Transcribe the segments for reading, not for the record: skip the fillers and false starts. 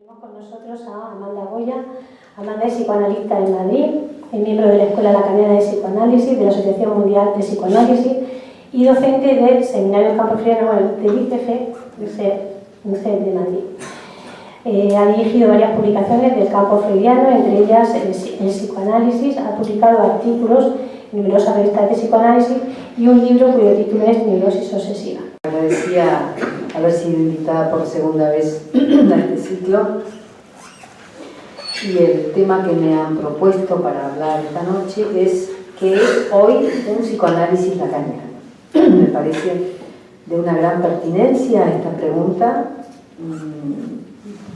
Tenemos con nosotros a Amanda Goya. Amanda es psicoanalista en Madrid, es miembro de la Escuela Lacaniana de Psicoanálisis, de la Asociación Mundial de Psicoanálisis y docente del Seminario Campo Freudiano del ICF de Madrid. Ha dirigido varias publicaciones del campo freudiano, entre ellas el psicoanálisis, ha publicado artículos en numerosas revistas de psicoanálisis y un libro cuyo título es Neurosis obsesiva. Agradecía haber sido invitada por segunda vez a este ciclo y el tema que me han propuesto para hablar esta noche es ¿qué es hoy un psicoanálisis lacaniano? Me parece de una gran pertinencia esta pregunta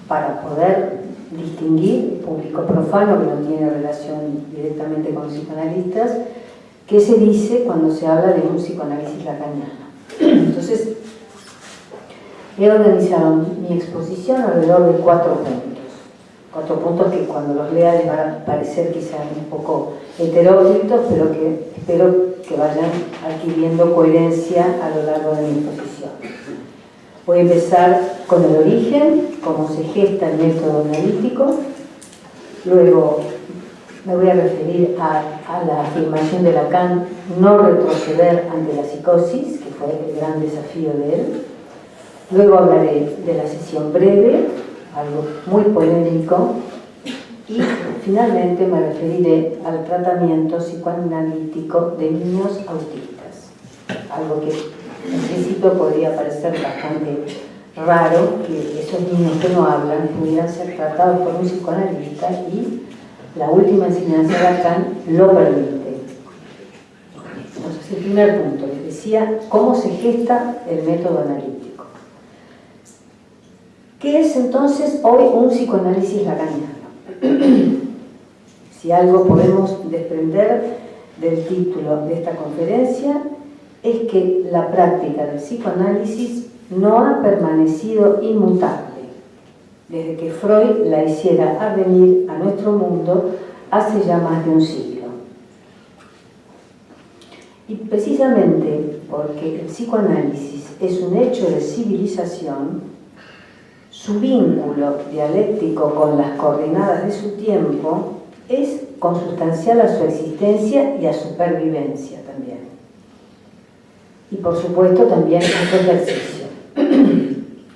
para poder distinguir, público profano que no tiene relación directamente con los psicoanalistas, qué se dice cuando se habla de un psicoanálisis lacaniano. Entonces, he organizado mi exposición alrededor de 4 puntos. 4 puntos que cuando los lea les van a parecer quizás un poco heteróclitos, pero que espero que vayan adquiriendo coherencia a lo largo de mi exposición. Voy a empezar con el origen, cómo se gesta el método analítico. Luego me voy a referir a la afirmación de Lacan, no retroceder ante la psicosis, que fue el gran desafío de él. Luego hablaré de la sesión breve, algo muy polémico, y finalmente me referiré al tratamiento psicoanalítico de niños autistas, algo que en principio podría parecer bastante raro que esos niños que no hablan pudieran ser tratados por un psicoanalista y la última enseñanza de Lacan lo permite. Entonces, el primer punto, les decía, ¿cómo se gesta el método analítico? ¿Qué es entonces hoy un psicoanálisis lacaniano? Si algo podemos desprender del título de esta conferencia es que la práctica del psicoanálisis no ha permanecido inmutable desde que Freud la hiciera advenir a nuestro mundo hace ya más de un siglo. Y precisamente porque el psicoanálisis es un hecho de civilización, su vínculo dialéctico con las coordenadas de su tiempo es consustancial a su existencia y a su pervivencia también. Y por supuesto también a su ejercicio.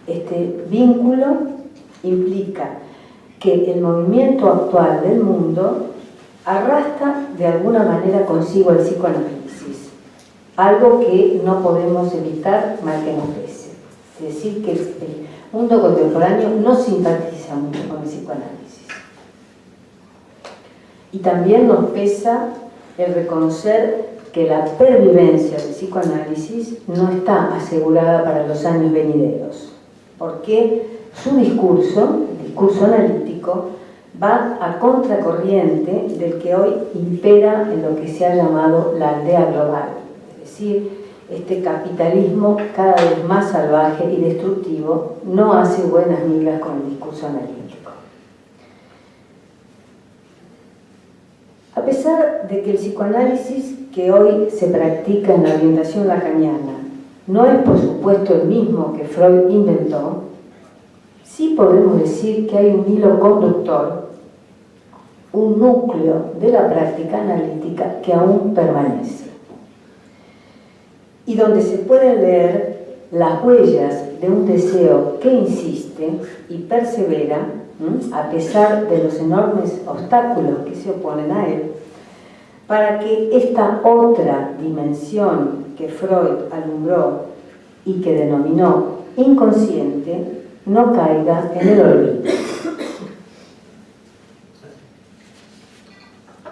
Este vínculo implica que el movimiento actual del mundo arrastra de alguna manera consigo el psicoanálisis, algo que no podemos evitar mal que nos pese. Es decir, que el mundo contemporáneo no simpatiza mucho con el psicoanálisis. Y también nos pesa el reconocer que la pervivencia del psicoanálisis no está asegurada para los años venideros, porque su discurso, el discurso analítico, va a contracorriente del que hoy impera en lo que se ha llamado la aldea global, es decir, este capitalismo cada vez más salvaje y destructivo no hace buenas migas con el discurso analítico. A pesar de que el psicoanálisis que hoy se practica en la orientación lacaniana no es por supuesto el mismo que Freud inventó, sí podemos decir que hay un hilo conductor, un núcleo de la práctica analítica que aún permanece y donde se pueden leer las huellas de un deseo que insiste y persevera a pesar de los enormes obstáculos que se oponen a él, para que esta otra dimensión que Freud alumbró y que denominó inconsciente no caiga en el olvido.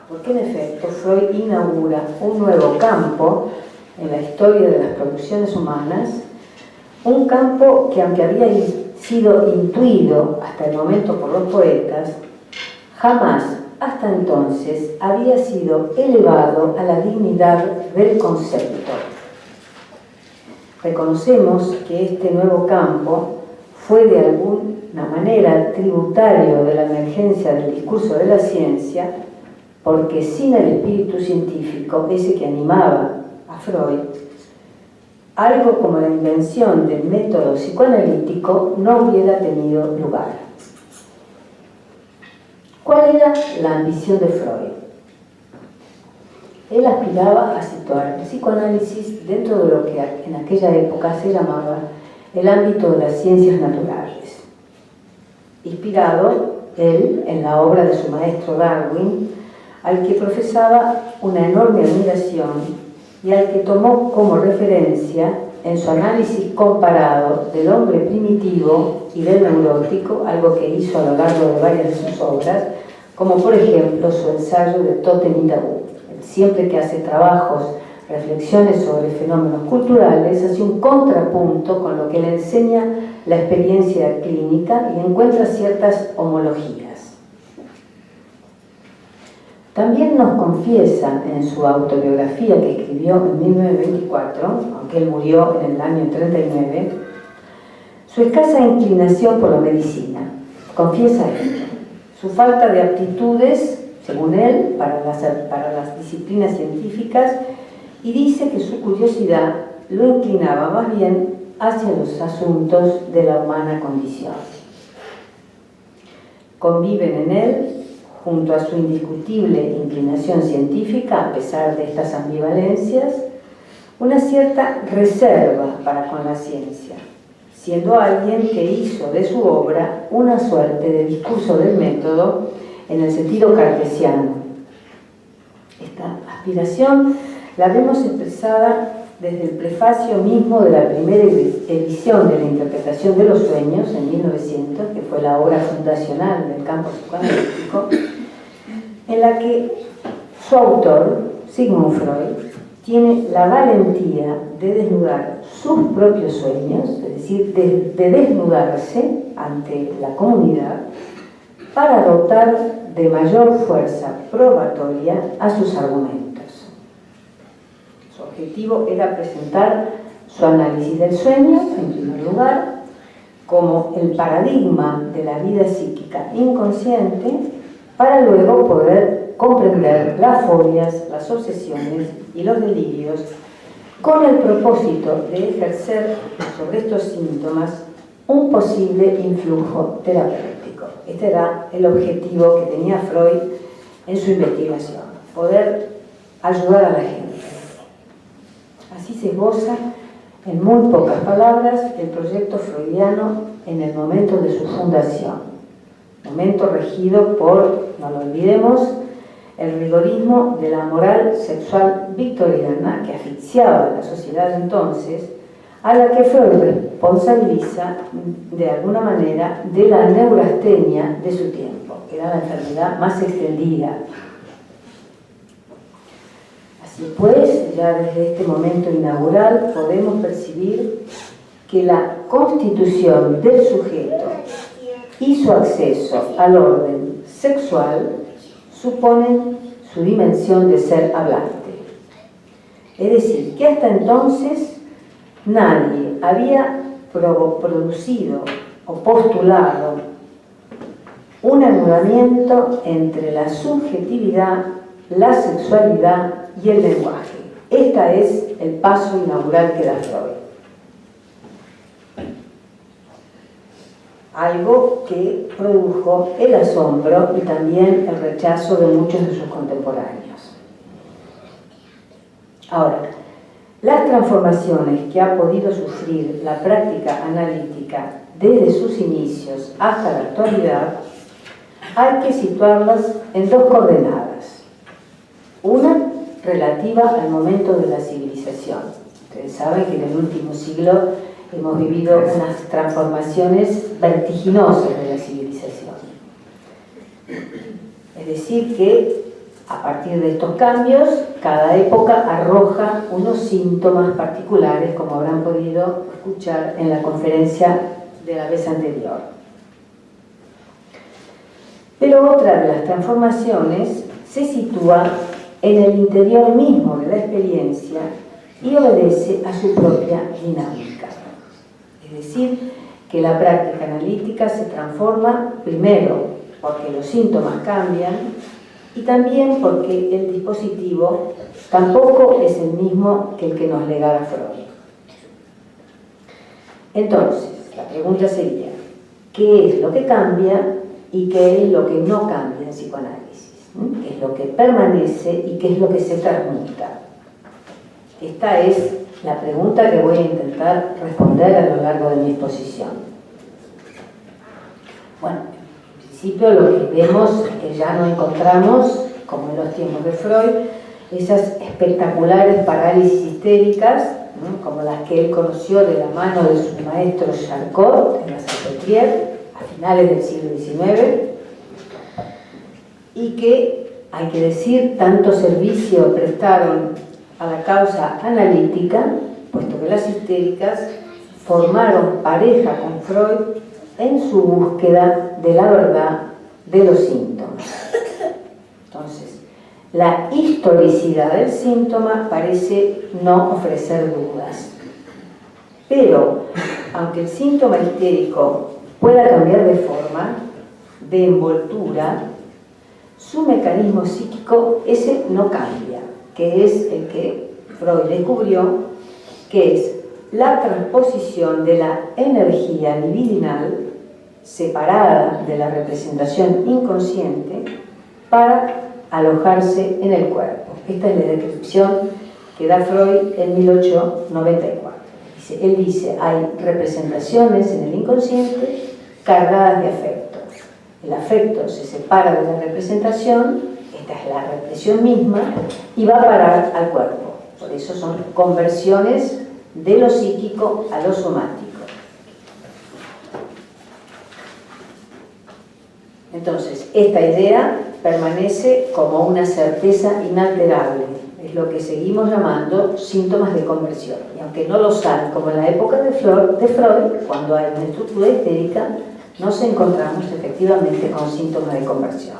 Porque en efecto Freud inaugura un nuevo campo en la historia de las producciones humanas, un campo que aunque había sido intuido hasta el momento por los poetas, jamás hasta entonces había sido elevado a la dignidad del concepto. Reconocemos que este nuevo campo fue de alguna manera tributario de la emergencia del discurso de la ciencia, porque sin el espíritu científico, ese que animaba a Freud, algo como la invención del método psicoanalítico no hubiera tenido lugar. ¿Cuál era la ambición de Freud? Él aspiraba a situar el psicoanálisis dentro de lo que en aquella época se llamaba el ámbito de las ciencias naturales, inspirado él en la obra de su maestro Darwin, al que profesaba una enorme admiración y al que tomó como referencia en su análisis comparado del hombre primitivo y del neurótico, algo que hizo a lo largo de varias de sus obras, como por ejemplo su ensayo de Totem y Tabú. Siempre que hace trabajos, reflexiones sobre fenómenos culturales, hace un contrapunto con lo que le enseña la experiencia clínica y encuentra ciertas homologías. También nos confiesa en su autobiografía que escribió en 1924, aunque él murió en el año 39, su escasa inclinación por la medicina. Confiesa esto, su falta de aptitudes, según él, para las disciplinas científicas, y dice que su curiosidad lo inclinaba más bien hacia los asuntos de la humana condición. Conviven en él, junto a su indiscutible inclinación científica, a pesar de estas ambivalencias, una cierta reserva para con la ciencia, siendo alguien que hizo de su obra una suerte de discurso del método en el sentido cartesiano. Esta aspiración la vemos expresada desde el prefacio mismo de la primera edición de la interpretación de los sueños, en 1900, que fue la obra fundacional del campo psicoanalítico, en la que su autor, Sigmund Freud, tiene la valentía de desnudar sus propios sueños, es decir, de desnudarse ante la comunidad, para dotar de mayor fuerza probatoria a sus argumentos. Su objetivo era presentar su análisis del sueño, en primer lugar, como el paradigma de la vida psíquica inconsciente, para luego poder comprender las fobias, las obsesiones y los delirios, con el propósito de ejercer sobre estos síntomas un posible influjo terapéutico. Este era el objetivo que tenía Freud en su investigación, poder ayudar a la gente. Así se esboza, en muy pocas palabras, el proyecto freudiano en el momento de su fundación, momento regido por, no lo olvidemos, el rigorismo de la moral sexual victoriana que asfixiaba a la sociedad entonces, a la que Freud responsabiliza de alguna manera de la neurastenia de su tiempo, que era la enfermedad más extendida. Así pues, ya desde este momento inaugural podemos percibir que la constitución del sujeto y su acceso al orden sexual suponen su dimensión de ser hablante. Es decir, que hasta entonces nadie había producido o postulado un anulamiento entre la subjetividad, la sexualidad y el lenguaje. Este es el paso inaugural que da Freud. Algo que produjo el asombro y también el rechazo de muchos de sus contemporáneos. Ahora, las transformaciones que ha podido sufrir la práctica analítica desde sus inicios hasta la actualidad, hay que situarlas en dos coordenadas. Una relativa al momento de la civilización. Ustedes saben que en el último siglo hemos vivido unas transformaciones vertiginosas de la civilización. Es decir, que a partir de estos cambios, cada época arroja unos síntomas particulares, como habrán podido escuchar en la conferencia de la vez anterior. Pero otra de las transformaciones se sitúa en el interior mismo de la experiencia y obedece a su propia dinámica. Es decir, que la práctica analítica se transforma primero porque los síntomas cambian y también porque el dispositivo tampoco es el mismo que el que nos legara Freud. Entonces, la pregunta sería, ¿qué es lo que cambia y qué es lo que no cambia en psicoanálisis, qué es lo que permanece y qué es lo que se transmuta. Esta es la pregunta que voy a intentar responder a lo largo de mi exposición. Bueno, en principio lo que vemos es que ya no encontramos, como en los tiempos de Freud, esas espectaculares parálisis histéricas, ¿no?, como las que él conoció de la mano de su maestro Charcot en la Salpêtrière a finales del siglo XIX, y que, hay que decir, tanto servicio prestaron a la causa analítica, puesto que las histéricas formaron pareja con Freud en su búsqueda de la verdad de los síntomas. Entonces, la historicidad del síntoma parece no ofrecer dudas. Pero, aunque el síntoma histérico pueda cambiar de forma, de envoltura, su mecanismo psíquico, ese no cambia, que es el que Freud descubrió, que es la transposición de la energía libidinal separada de la representación inconsciente para alojarse en el cuerpo. Esta es la descripción que da Freud en 1894. Él dice, hay representaciones en el inconsciente cargadas de afecto. El afecto se separa de la representación, esta es la represión misma, y va a parar al cuerpo. Por eso son conversiones de lo psíquico a lo somático. Entonces, esta idea permanece como una certeza inalterable. Es lo que seguimos llamando síntomas de conversión. Y aunque no los hay, como en la época de Freud, cuando hay una estructura histérica, nos encontramos efectivamente con síntomas de conversión.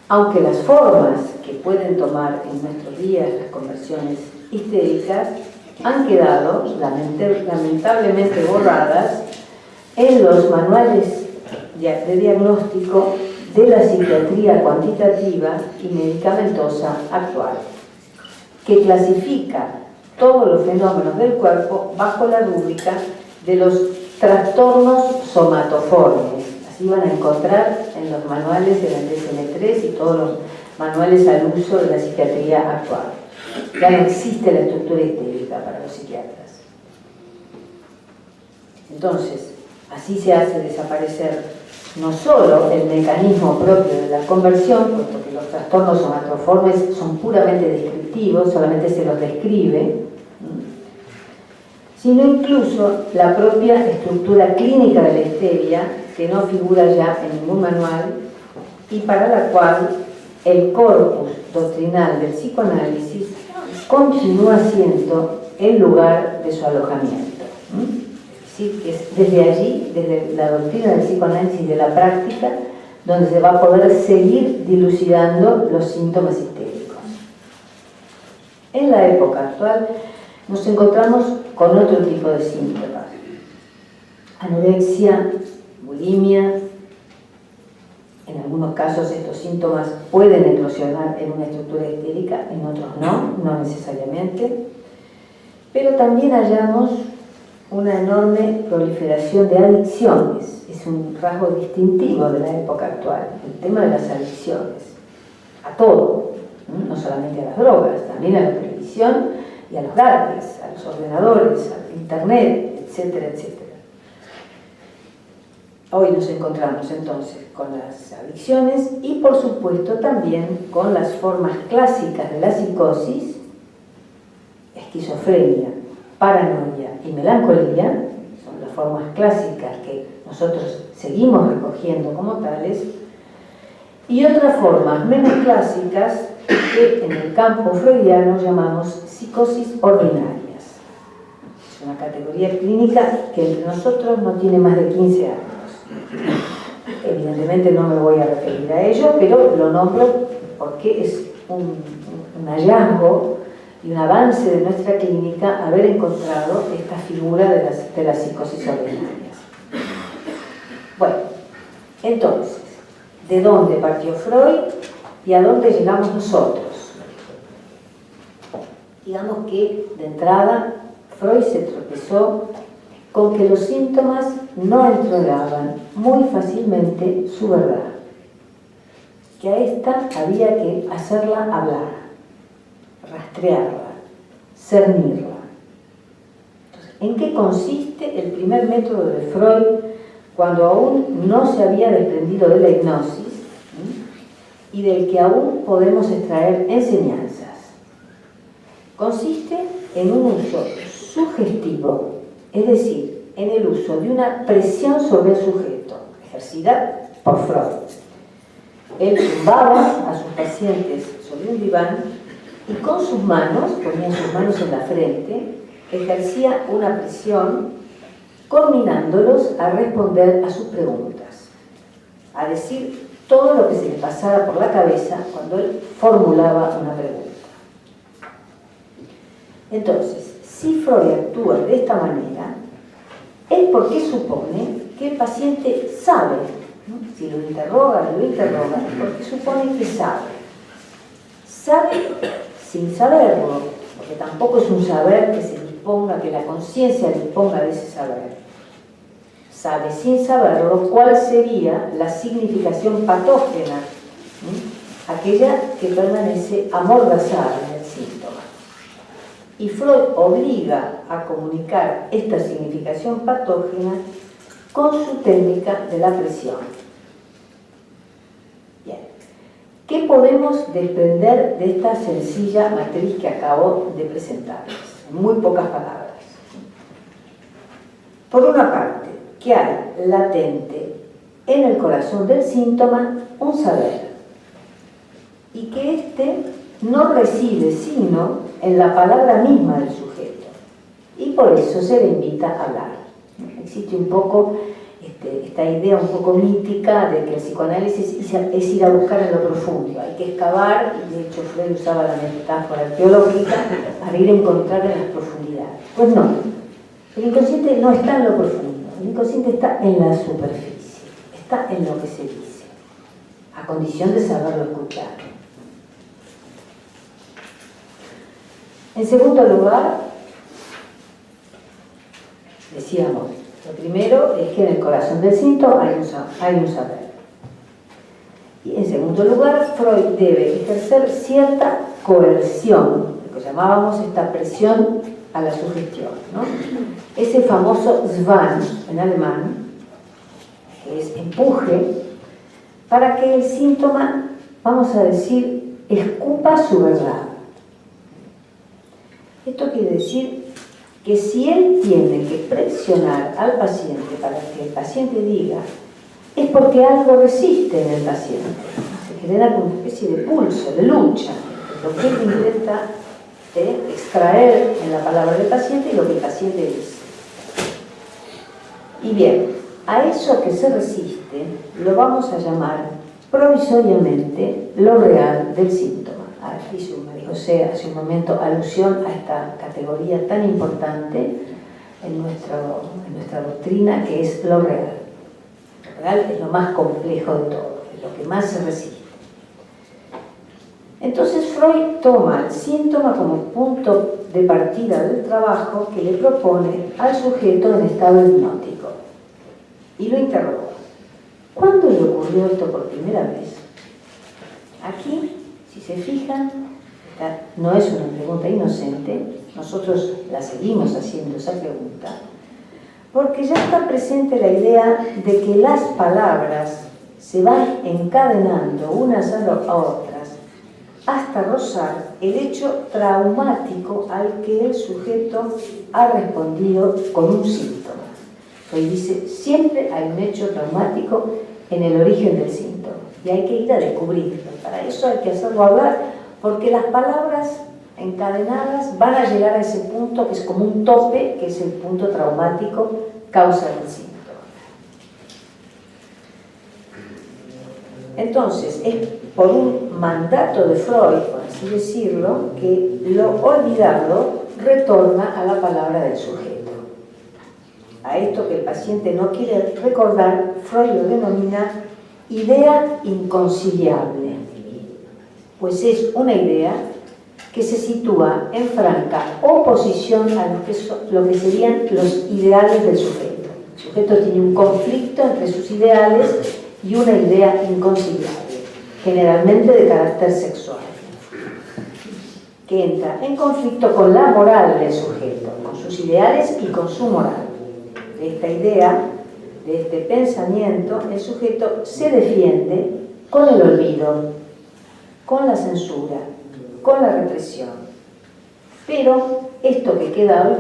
Aunque las formas que pueden tomar en nuestros días las conversiones histéricas han quedado lamentablemente borradas en los manuales de diagnóstico de la psiquiatría cuantitativa y medicamentosa actual, que clasifica todos los fenómenos del cuerpo bajo la rúbrica de los trastornos somatoformes. Así van a encontrar en los manuales de la DSM-3 y todos los manuales al uso de la psiquiatría actual. Ya no existe la estructura histérica para los psiquiatras. Entonces, así se hace desaparecer no solo el mecanismo propio de la conversión, puesto que los trastornos somatoformes son puramente descriptivos, solamente se los describe, sino incluso la propia estructura clínica de la histeria, que no figura ya en ningún manual y para la cual el corpus doctrinal del psicoanálisis continúa siendo el lugar de su alojamiento. Es decir, que es desde allí, desde la doctrina del psicoanálisis de la práctica, donde se va a poder seguir dilucidando los síntomas histéricos. En la época actual nos encontramos con otro tipo de síntomas: anorexia, bulimia. En algunos casos estos síntomas pueden eclosionar en una estructura histérica, en otros no necesariamente. Pero también hallamos una enorme proliferación de adicciones. Es un rasgo distintivo de la época actual, el tema de las adicciones, a todo, no solamente a las drogas, también a la televisión y a los gadgets, a los ordenadores, al internet, etcétera, etcétera. Hoy nos encontramos entonces con las adicciones y por supuesto también con las formas clásicas de la psicosis, esquizofrenia, paranoia y melancolía, son las formas clásicas que nosotros seguimos recogiendo como tales, y otras formas menos clásicas que en el campo freudiano llamamos psicosis ordinarias. Es una categoría clínica que entre nosotros no tiene más de 15 años. Evidentemente no me voy a referir a ello, pero lo nombro porque es un hallazgo y un avance de nuestra clínica haber encontrado esta figura de las psicosis ordinarias. Bueno, entonces, ¿de dónde partió Freud y a dónde llegamos nosotros? Digamos que, de entrada, Freud se tropezó con que los síntomas no entregaban muy fácilmente su verdad, que a esta había que hacerla hablar, rastrearla, cernirla. Entonces, ¿en qué consiste el primer método de Freud cuando aún no se había desprendido de la hipnosis y del que aún podemos extraer enseñanzas? Consiste en un uso sugestivo, es decir, en el uso de una presión sobre el sujeto, ejercida por Freud. Él tumbaba a sus pacientes sobre un diván y con sus manos, ponía sus manos en la frente, ejercía una presión, conminándolos a responder a sus preguntas, a decir todo lo que se le pasara por la cabeza cuando él formulaba una pregunta. Entonces, si Freud actúa de esta manera, es porque supone que el paciente sabe, ¿no? Si lo interroga, es porque supone que sabe. Sabe sin saberlo, porque tampoco es un saber que se disponga, que la conciencia disponga de ese saber. Sabe sin saberlo cuál sería la significación patógena, aquella que permanece amordazada en el síntoma. Y Freud obliga a comunicar esta significación patógena con su técnica de la presión. Bien. ¿Qué podemos desprender de esta sencilla matriz que acabo de presentarles? En muy pocas palabras. Por una parte, que hay latente en el corazón del síntoma un saber, y que éste no reside sino en la palabra misma del sujeto, y por eso se le invita a hablar. Existe un poco esta idea un poco mítica de que el psicoanálisis es ir a buscar en lo profundo, hay que excavar, y de hecho Freud usaba la metáfora arqueológica para ir a encontrar en las profundidades. Pues no, el inconsciente no está en lo profundo, el inconsciente está en la superficie, está en lo que se dice, a condición de saberlo escuchar. En segundo lugar, decíamos, lo primero es que en el corazón del síntoma hay un saber. Y en segundo lugar, Freud debe ejercer cierta coerción, lo que llamábamos esta presión a la sugestión, ¿no? Ese famoso Zwang en alemán, que es empuje, para que el síntoma, vamos a decir, escupa su verdad. Esto quiere decir que si él tiene que presionar al paciente para que el paciente diga, es porque algo resiste en el paciente. Se genera como una especie de pulso, de lucha, lo que él intenta extraer en la palabra del paciente y lo que el paciente dice. Y bien, a eso que se resiste lo vamos a llamar provisoriamente lo real del síntoma. Hizo, me dijo hace un momento, alusión a esta categoría tan importante en nuestra doctrina, que es lo real. Lo real es lo más complejo de todo, es lo que más se resiste. Entonces Freud toma el síntoma como punto de partida del trabajo que le propone al sujeto en estado hipnótico y lo interroga. ¿Cuándo le ocurrió esto por primera vez? Aquí, si se fijan, no es una pregunta inocente, nosotros la seguimos haciendo esa pregunta, porque ya está presente la idea de que las palabras se van encadenando unas a otras hasta rozar el hecho traumático al que el sujeto ha respondido con un síntoma. Hoy dice, siempre hay un hecho traumático en el origen del síntoma y hay que ir a descubrirlo. Para eso hay que hacerlo hablar, porque las palabras encadenadas van a llegar a ese punto que es como un tope, que es el punto traumático, causa del síntoma. Entonces, es por un mandato de Freud, por así decirlo, que lo olvidado retorna a la palabra del sujeto. A esto que el paciente no quiere recordar, Freud lo denomina idea inconciliable, pues es una idea que se sitúa en franca oposición a lo que serían los ideales del sujeto. El sujeto tiene un conflicto entre sus ideales y una idea inconciliable, generalmente de carácter sexual, que entra en conflicto con la moral del sujeto, con sus ideales y con su moral. De esta idea, de este pensamiento, el sujeto se defiende con el olvido, con la censura, con la represión. Pero esto que queda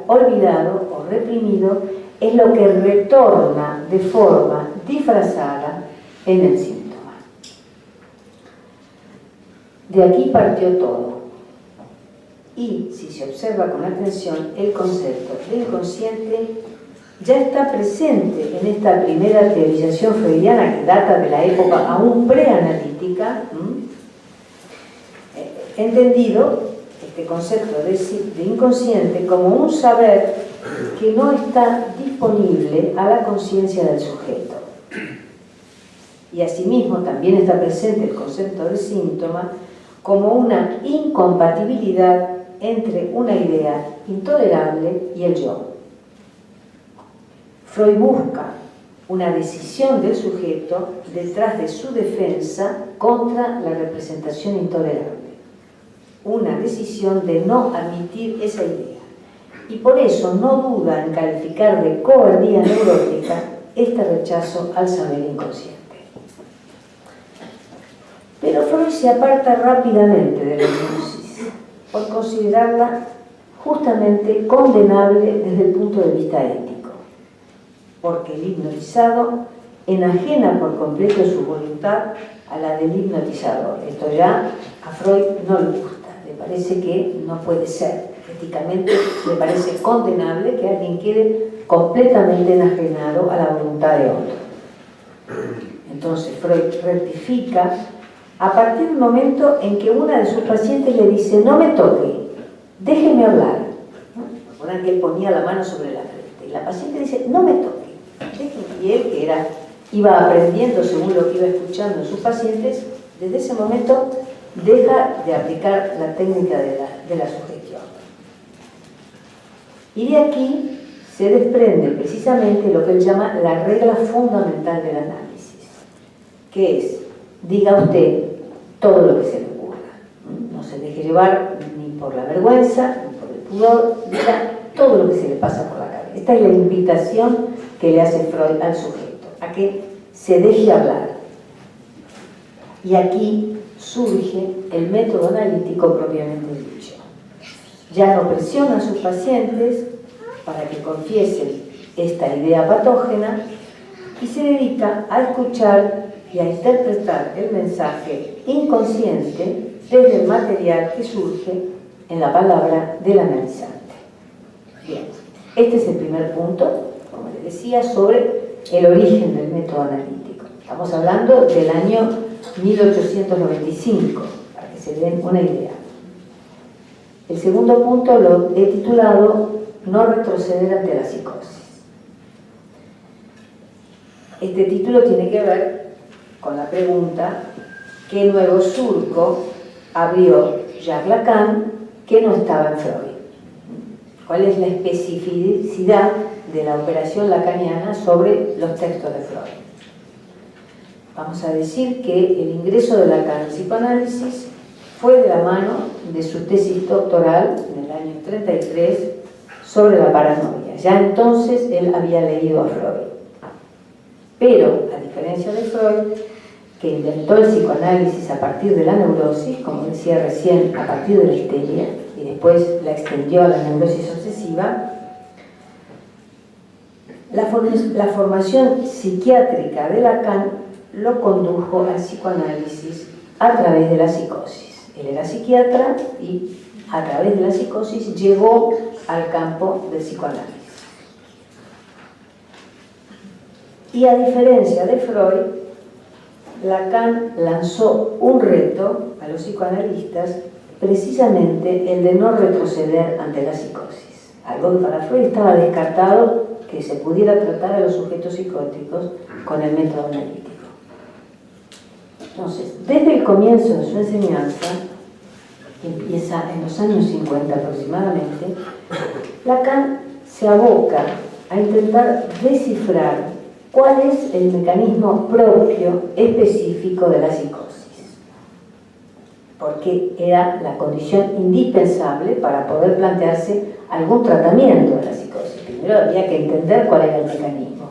olvidado o reprimido es lo que retorna de forma disfrazada en el síntoma. De aquí partió todo. Y si se observa con atención, el concepto de inconsciente ya está presente en esta primera teorización freudiana que data de la época aún preanalítica, entendido este concepto de inconsciente como un saber que no está disponible a la conciencia del sujeto. Y asimismo también está presente el concepto de síntoma como una incompatibilidad entre una idea intolerable y el yo. Freud busca una decisión del sujeto detrás de su defensa contra la representación intolerable. Una decisión de no admitir esa idea. Y por eso no duda en calificar de cobardía neurótica este rechazo al saber inconsciente. Pero Freud se aparta rápidamente de la hipnosis por considerarla justamente condenable desde el punto de vista ético, porque el hipnotizado enajena por completo su voluntad a la del hipnotizador. Esto ya a Freud no le gusta, le parece que no puede ser. Éticamente le parece condenable que alguien quede completamente enajenado a la voluntad de otro. Entonces Freud rectifica a partir del momento en que una de sus pacientes le dice: no me toque, déjeme hablar. Recuerdan que él ponía la mano sobre la frente y la paciente dice: no me toque, déjeme. Y él, que iba aprendiendo según lo que iba escuchando de sus pacientes, desde ese momento deja de aplicar la técnica de la sugestión. Y de aquí se desprende precisamente lo que él llama la regla fundamental del análisis, que es: diga usted todo lo que se le ocurra. No se deje llevar ni por la vergüenza, ni por el pudor, diga todo lo que se le pasa por la cabeza. Esta es la invitación que le hace Freud al sujeto, a que se deje hablar. Y aquí surge el método analítico propiamente dicho. Ya no presiona a sus pacientes para que confiesen esta idea patógena y se dedica a escuchar y a interpretar el mensaje inconsciente desde el material que surge en la palabra del analizante. Bien, este es el primer punto, como les decía, sobre el origen del método analítico. Estamos hablando del año 1895, para que se den una idea. El segundo punto lo he titulado No retroceder ante la psicosis. Este título tiene que ver con la pregunta: ¿qué nuevo surco abrió Jacques Lacan que no estaba en Freud? ¿Cuál es la especificidad de la operación lacaniana sobre los textos de Freud? Vamos a decir que el ingreso de Lacan al psicoanálisis fue de la mano de su tesis doctoral en el año 33 sobre la paranoia. Ya entonces él había leído a Freud. Pero, a diferencia de Freud, que inventó el psicoanálisis a partir de la neurosis, como decía recién, a partir de la histeria, y después la extendió a la neurosis obsesiva, la formación psiquiátrica de Lacan lo condujo al psicoanálisis a través de la psicosis. Él era psiquiatra y a través de la psicosis llegó al campo del psicoanálisis. Y a diferencia de Freud, Lacan lanzó un reto a los psicoanalistas, precisamente el de no retroceder ante la psicosis. Algo que para Freud estaba descartado, que se pudiera tratar a los sujetos psicóticos con el método analítico. Entonces, desde el comienzo de su enseñanza, que empieza en los años 50 aproximadamente, Lacan se aboca a intentar descifrar cuál es el mecanismo propio específico de la psicosis, porque era la condición indispensable para poder plantearse algún tratamiento de la psicosis. Primero había que entender cuál era el mecanismo.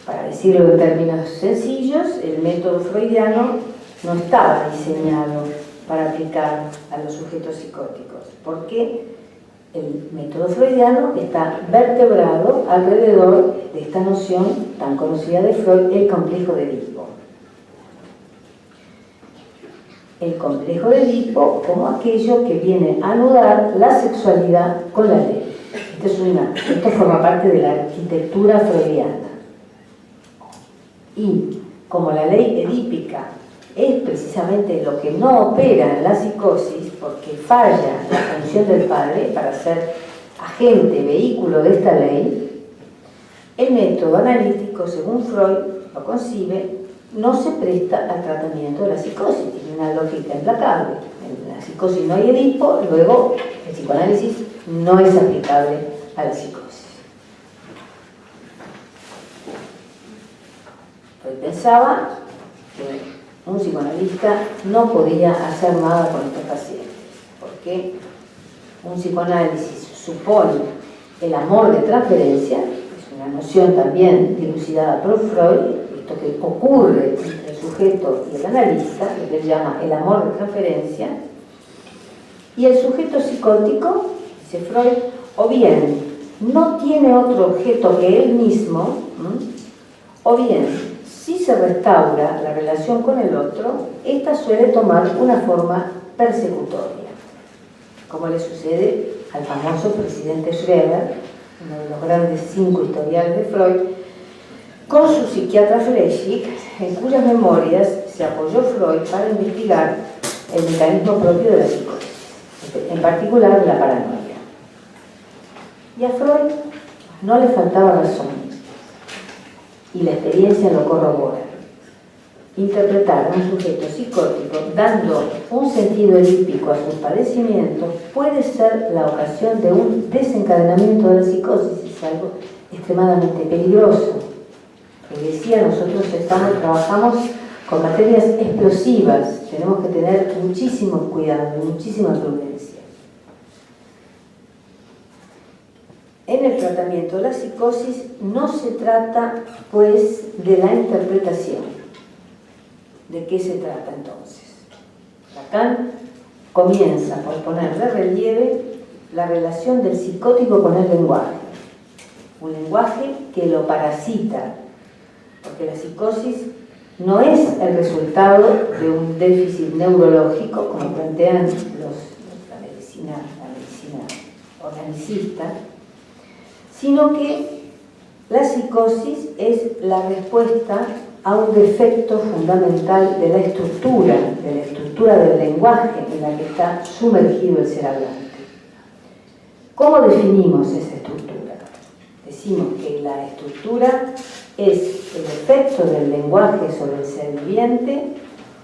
Para decirlo en términos sencillos, el método freudiano no estaba diseñado para aplicar a los sujetos psicóticos, porque el método freudiano está vertebrado alrededor de esta noción tan conocida de Freud, el complejo de Edipo. El complejo de Edipo como aquello que viene a anudar la sexualidad con la ley. Esto forma parte de la arquitectura freudiana. Y como la ley edípica es precisamente lo que no opera en la psicosis, porque falla la función del padre para ser agente, vehículo de esta ley, el método analítico, según Freud lo concibe, no se presta al tratamiento de la psicosis. Tiene una lógica implacable. En la psicosis no hay Edipo, luego el psicoanálisis no es aplicable a la psicosis. Freud pensaba que un psicoanalista no podía hacer nada con estos pacientes, porque un psicoanálisis supone el amor de transferencia, es una noción también dilucidada por Freud, esto que ocurre entre el sujeto y el analista, lo que él llama el amor de transferencia, y el sujeto psicótico, dice Freud, o bien no tiene otro objeto que él mismo, o bien si se restaura la relación con el otro, esta suele tomar una forma persecutoria, como le sucede al famoso presidente Schreber, uno de los grandes 5 historiales de Freud, con su psiquiatra Flechsig, en cuyas memorias se apoyó Freud para investigar el mecanismo propio de la psicosis, en particular de la paranoia. Y a Freud no le faltaba razón, y la experiencia lo corrobora. Interpretar a un sujeto psicótico dando un sentido edípico a sus padecimientos puede ser la ocasión de un desencadenamiento de la psicosis. Es algo extremadamente peligroso. Como decía, nosotros trabajamos con materias explosivas, tenemos que tener muchísimo cuidado y muchísima prudencia. En el tratamiento de la psicosis no se trata, pues, de la interpretación. ¿De qué se trata entonces? Lacan comienza por poner de relieve la relación del psicótico con el lenguaje. Un lenguaje que lo parasita, porque la psicosis no es el resultado de un déficit neurológico, como plantean la medicina organicista, sino que la psicosis es la respuesta a un defecto fundamental de la estructura del lenguaje en la que está sumergido el ser hablante. ¿Cómo definimos esa estructura? Decimos que la estructura es el efecto del lenguaje sobre el ser viviente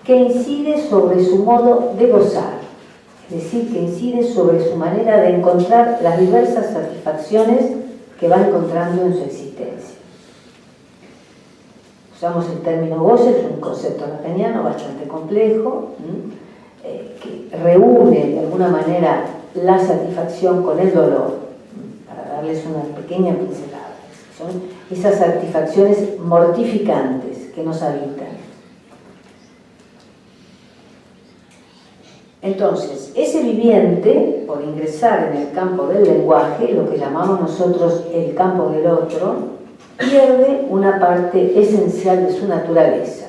que incide sobre su modo de gozar, es decir, que incide sobre su manera de encontrar las diversas satisfacciones que va encontrando en su existencia. Usamos el término goce, es un concepto lacaniano bastante complejo, que reúne de alguna manera la satisfacción con el dolor, para darles una pequeña pincelada. Son esas satisfacciones mortificantes que nos habitan. Entonces, ese viviente, por ingresar en el campo del lenguaje, lo que llamamos nosotros el campo del otro, pierde una parte esencial de su naturaleza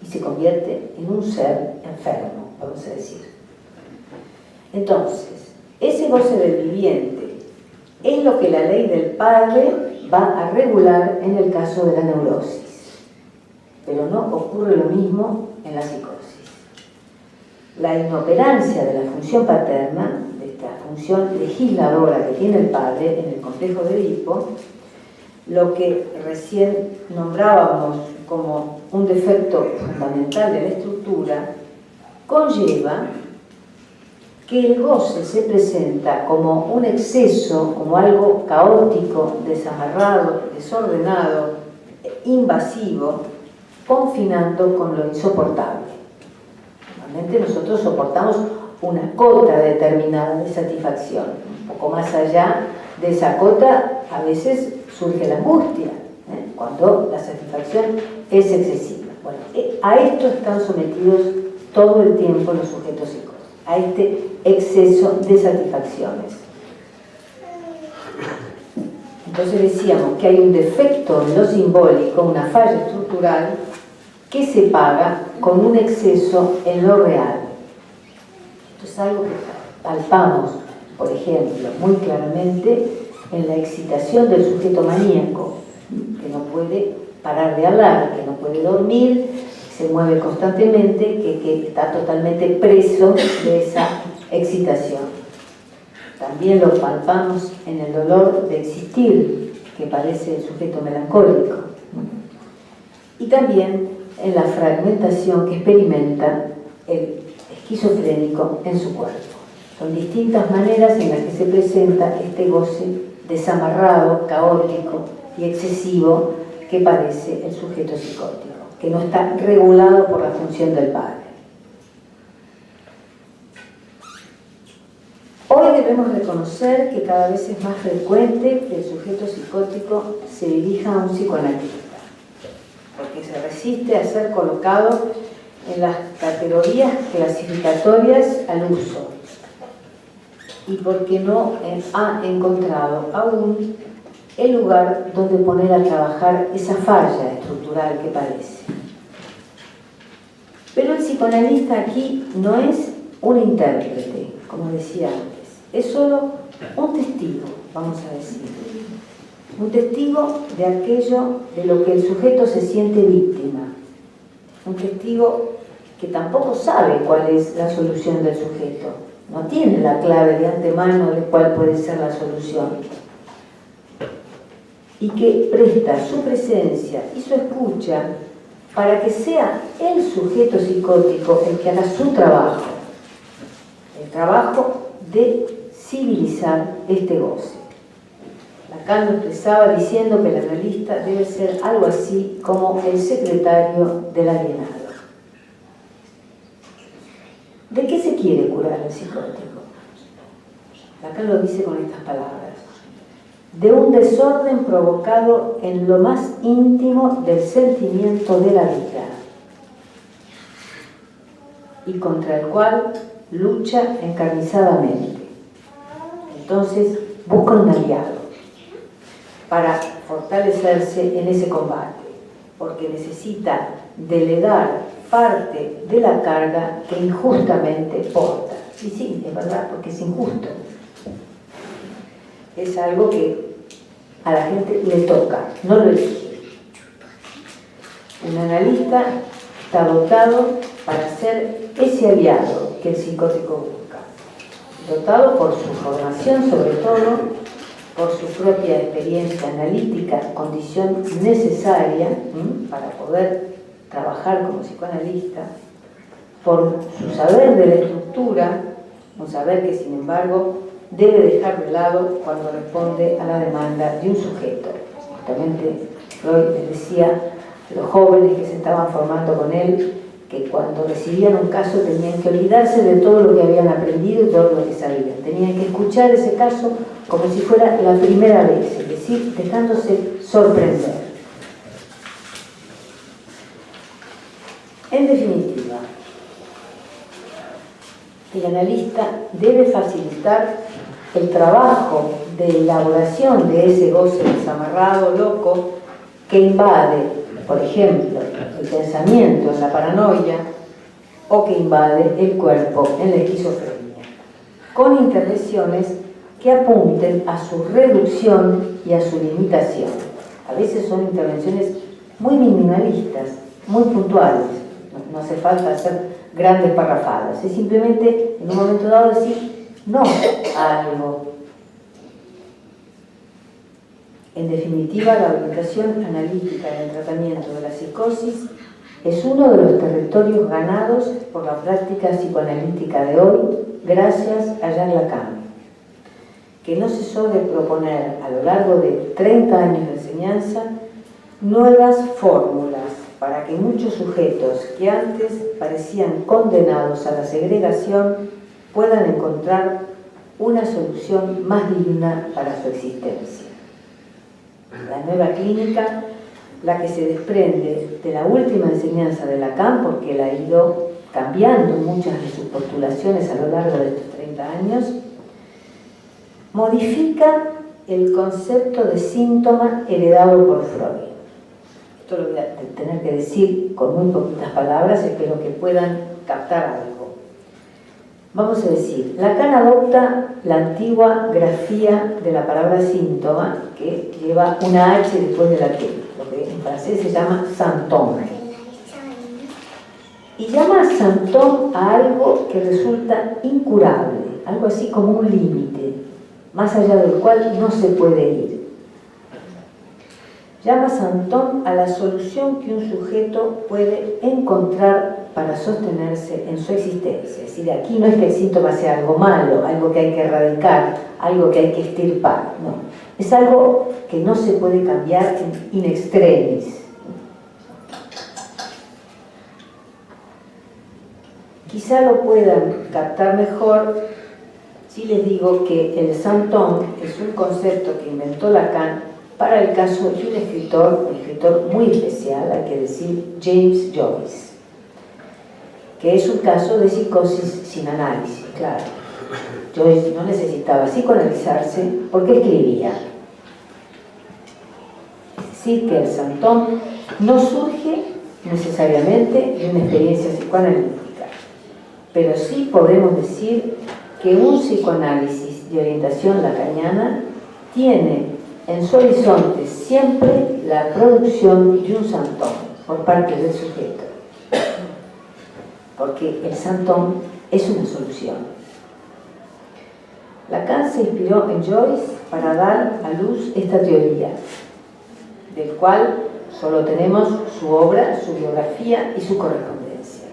y se convierte en un ser enfermo, vamos a decir. Entonces, ese goce del viviente es lo que la ley del padre va a regular en el caso de la neurosis, pero no ocurre lo mismo en la psicosis. La inoperancia de la función paterna, de esta función legisladora que tiene el padre en el complejo de Edipo, lo que recién nombrábamos como un defecto fundamental de la estructura, conlleva que el goce se presenta como un exceso, como algo caótico, desamarrado, desordenado, invasivo, confinando con lo insoportable. Normalmente nosotros soportamos una cota determinada de satisfacción. Un poco más allá de esa cota, a veces surge la angustia, cuando la satisfacción es excesiva. Bueno, a esto están sometidos todo el tiempo los sujetos psicóticos, a este exceso de satisfacciones. Entonces decíamos que hay un defecto en lo simbólico, una falla estructural, que se paga con un exceso en lo real. Esto es algo que palpamos, por ejemplo, muy claramente en la excitación del sujeto maníaco, que no puede parar de hablar, que no puede dormir, se mueve constantemente, que está totalmente preso de esa excitación. También lo palpamos en el dolor de existir que padece el sujeto melancólico. Y también en la fragmentación que experimenta el esquizofrénico en su cuerpo. Son distintas maneras en las que se presenta este goce desamarrado, caótico y excesivo que padece el sujeto psicótico, que no está regulado por la función del padre. Hoy debemos reconocer que cada vez es más frecuente que el sujeto psicótico se dirija a un psicoanalista, porque se resiste a ser colocado en las categorías clasificatorias al uso y porque no ha encontrado aún el lugar donde poner a trabajar esa falla estructural que padece. Pero el psicoanalista aquí no es un intérprete, como decía antes, es solo un testigo, vamos a decir. Un testigo de aquello de lo que el sujeto se siente víctima. Un testigo que tampoco sabe cuál es la solución del sujeto. No tiene la clave de antemano de cuál puede ser la solución. Y que presta su presencia y su escucha para que sea el sujeto psicótico el que haga su trabajo. El trabajo de civilizar este goce. Lacan lo expresaba diciendo que el analista debe ser algo así como el secretario del alienado. ¿De qué se quiere curar el psicótico? Lacan lo dice con estas palabras: de un desorden provocado en lo más íntimo del sentimiento de la vida y contra el cual lucha encarnizadamente. Entonces busca un aliado para fortalecerse en ese combate, porque necesita delegar parte de la carga que injustamente porta. Y sí, es verdad, porque es injusto. Es algo que a la gente le toca, no lo elige. Un analista está dotado para ser ese aliado que el psicótico busca. Dotado por su formación, sobre todo, por su propia experiencia analítica, condición necesaria para poder trabajar como psicoanalista, por su saber de la estructura, un saber que sin embargo debe dejar de lado cuando responde a la demanda de un sujeto. Justamente Freud les decía a los jóvenes que se estaban formando con él que cuando recibían un caso tenían que olvidarse de todo lo que habían aprendido y todo lo que sabían. Tenían que escuchar ese caso como si fuera la primera vez, es decir, dejándose sorprender. En definitiva, el analista debe facilitar el trabajo de elaboración de ese goce desamarrado, loco, que invade, por ejemplo, el pensamiento en la paranoia o que invade el cuerpo en la esquizofrenia, con intervenciones que apunten a su reducción y a su limitación. A veces son intervenciones muy minimalistas, muy puntuales, no hace falta hacer grandes parrafadas, es simplemente en un momento dado decir no a algo. En definitiva, la orientación analítica en el tratamiento de la psicosis es uno de los territorios ganados por la práctica psicoanalítica de hoy gracias a Jacques Lacan, que no cesó de proponer a lo largo de 30 años de enseñanza nuevas fórmulas para que muchos sujetos que antes parecían condenados a la segregación puedan encontrar una solución más digna para su existencia. La nueva clínica, la que se desprende de la última enseñanza de Lacan, porque él ha ido cambiando muchas de sus postulaciones a lo largo de estos 30 años, modifica el concepto de síntoma heredado por Freud. Esto lo voy a tener que decir con muy poquitas palabras, espero que puedan captar algo. Vamos a decir, Lacan adopta la antigua grafía de la palabra síntoma, que lleva una H después de la T, lo que en francés se llama symptôme. Y llama symptôme a algo que resulta incurable, algo así como un límite, más allá del cual no se puede ir. Llama symptôme a la solución que un sujeto puede encontrar para sostenerse en su existencia. Es decir, aquí no es que el síntoma sea algo malo, algo que hay que erradicar, algo que hay que extirpar, no. Es algo que no se puede cambiar in extremis. Quizá lo puedan captar mejor si les digo que el symptôme es un concepto que inventó Lacan para el caso de un escritor muy especial, hay que decir James Joyce, que es un caso de psicosis sin análisis, claro. Joyce no necesitaba psicoanalizarse porque escribía. Es decir, que el symptôme no surge necesariamente de una experiencia psicoanalítica, pero sí podemos decir que un psicoanálisis de orientación lacaniana tiene en su horizonte siempre la producción de un symptôme por parte del sujeto, porque el symptôme es una solución. Lacan se inspiró en Joyce para dar a luz esta teoría, del cual solo tenemos su obra, su biografía y su correspondencia.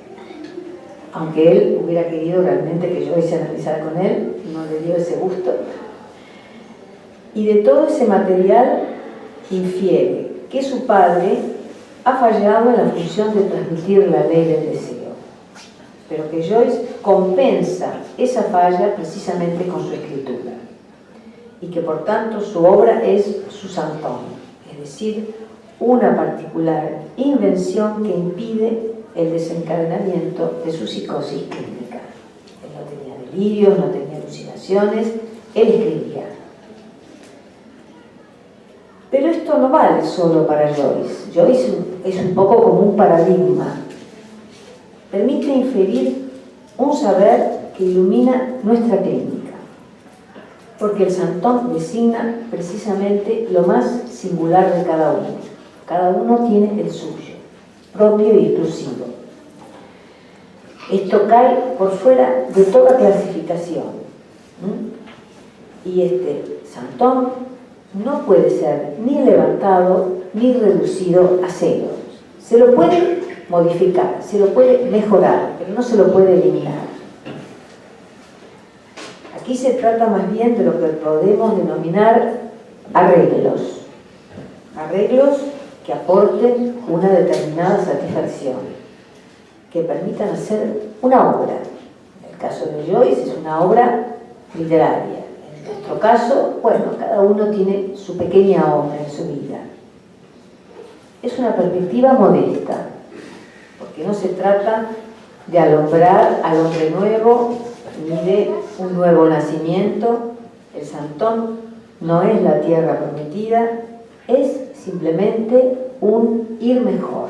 Aunque él hubiera querido realmente que Joyce se analizara con él, no le dio ese gusto. Y de todo ese material infiere que su padre ha fallado en la función de transmitir la ley del deseo, pero que Joyce compensa esa falla precisamente con su escritura, y que por tanto su obra es su symptôme, es decir, una particular invención que impide el desencadenamiento de su psicosis clínica. Él no tenía delirios, no tenía alucinaciones, él escribía. Pero esto no vale solo para Joyce. Joyce es un poco como un paradigma. Permite inferir un saber que ilumina nuestra clínica, porque el symptôme designa precisamente lo más singular de cada uno. Cada uno tiene el suyo, propio y exclusivo. Esto cae por fuera de toda clasificación. Y este symptôme no puede ser ni levantado ni reducido a cero. Se lo puede modificar, se lo puede mejorar, pero no se lo puede eliminar. Aquí se trata más bien de lo que podemos denominar arreglos. Arreglos que aporten una determinada satisfacción, que permitan hacer una obra. En el caso de Joyce es una obra literaria. En nuestro caso, bueno, cada uno tiene su pequeña obra en su vida. Es una perspectiva modesta, porque no se trata de alumbrar al hombre nuevo ni de un nuevo nacimiento. El symptôme no es la tierra prometida, es simplemente un ir mejor.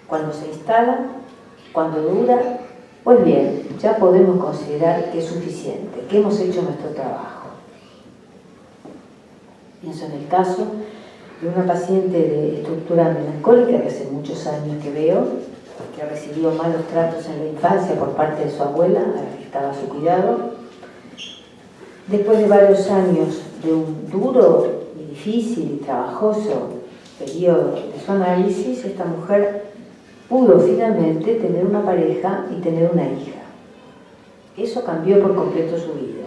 Cuando se instala, cuando dura, pues bien, ya podemos considerar que es suficiente, que hemos hecho nuestro trabajo. Pienso en el caso de una paciente de estructura melancólica que hace muchos años que veo, que recibió malos tratos en la infancia por parte de su abuela, a la que estaba a su cuidado. Después de varios años de un duro y difícil y trabajoso periodo de su análisis, esta mujer pudo finalmente tener una pareja y tener una hija. Eso cambió por completo su vida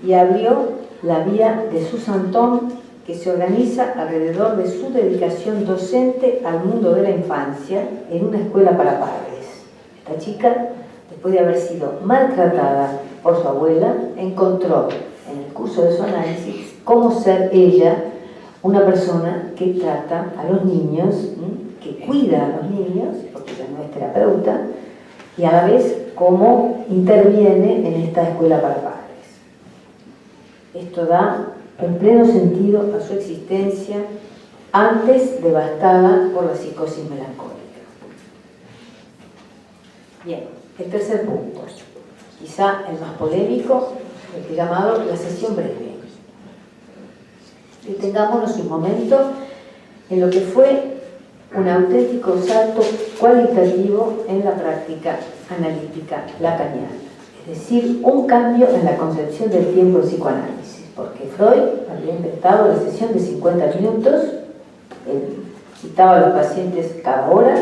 y abrió la vía de Susan Tom, que se organiza alrededor de su dedicación docente al mundo de la infancia en una escuela para padres. Esta chica, después de haber sido maltratada por su abuela, encontró en el curso de su análisis cómo ser ella una persona que trata a los niños, que cuida a los niños, porque ella no es terapeuta, y a la vez cómo interviene en esta escuela para padres. Esto da un pleno sentido a su existencia, antes devastada por la psicosis melancólica. Bien, el tercer punto, quizá el más polémico, el que he llamado la sesión breve. Detengámonos un momento en lo que fue un auténtico salto cualitativo en la práctica analítica lacaniana, es decir, un cambio en la concepción del tiempo en psicoanálisis, porque Freud había inventado la sesión de 50 minutos, él citaba a los pacientes cada hora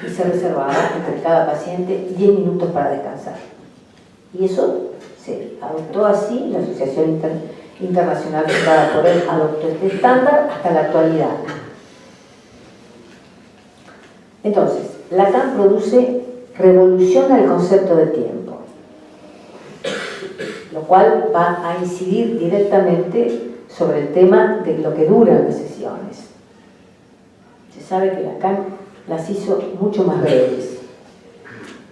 y se reservaba entre cada paciente 10 minutos para descansar. Y eso se adoptó así, la Asociación Internacional fundada por él adoptó este estándar hasta la actualidad. Entonces, Lacan revoluciona el concepto de tiempo, lo cual va a incidir directamente sobre el tema de lo que duran las sesiones. Se sabe que Lacan las hizo mucho más breves,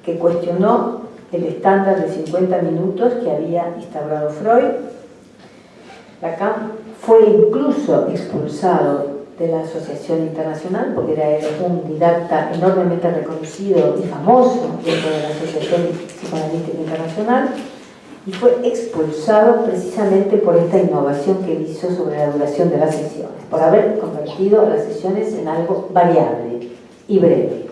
que cuestionó el estándar de 50 minutos que había instaurado Freud. Lacan fue incluso expulsado de la Asociación Internacional, porque era un didacta enormemente reconocido y famoso dentro de la Asociación Psicoanalítica Internacional, y fue expulsado precisamente por esta innovación que él hizo sobre la duración de las sesiones, por haber convertido las sesiones en algo variable y breve.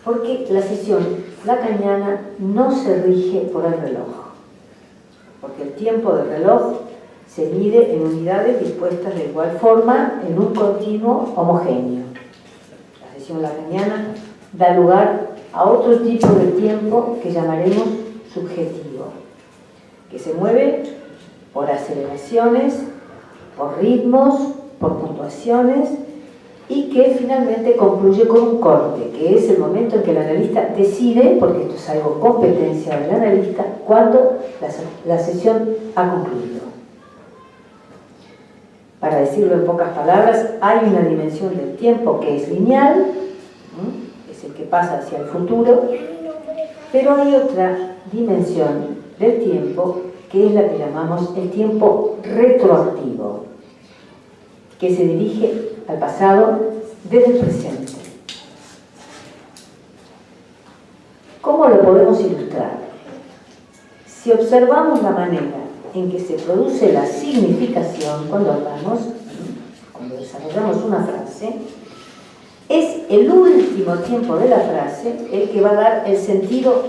Porque la sesión lacaniana no se rige por el reloj, porque el tiempo del reloj se mide en unidades dispuestas de igual forma en un continuo homogéneo. La sesión lacaniana da lugar a otro tipo de tiempo que llamaremos subjetivo, que se mueve por aceleraciones, por ritmos, por puntuaciones, y que finalmente concluye con un corte, que es el momento en que el analista decide, porque esto es algo competencia del analista, cuando la sesión ha concluido. Para decirlo en pocas palabras, hay una dimensión del tiempo que es lineal, es el que pasa hacia el futuro, pero hay otra dimensión del tiempo que es la que llamamos el tiempo retroactivo, que se dirige al pasado desde el presente. ¿Cómo lo podemos ilustrar? Si observamos la manera en que se produce la significación cuando hablamos, cuando desarrollamos una frase, es el último tiempo de la frase el que va a dar el sentido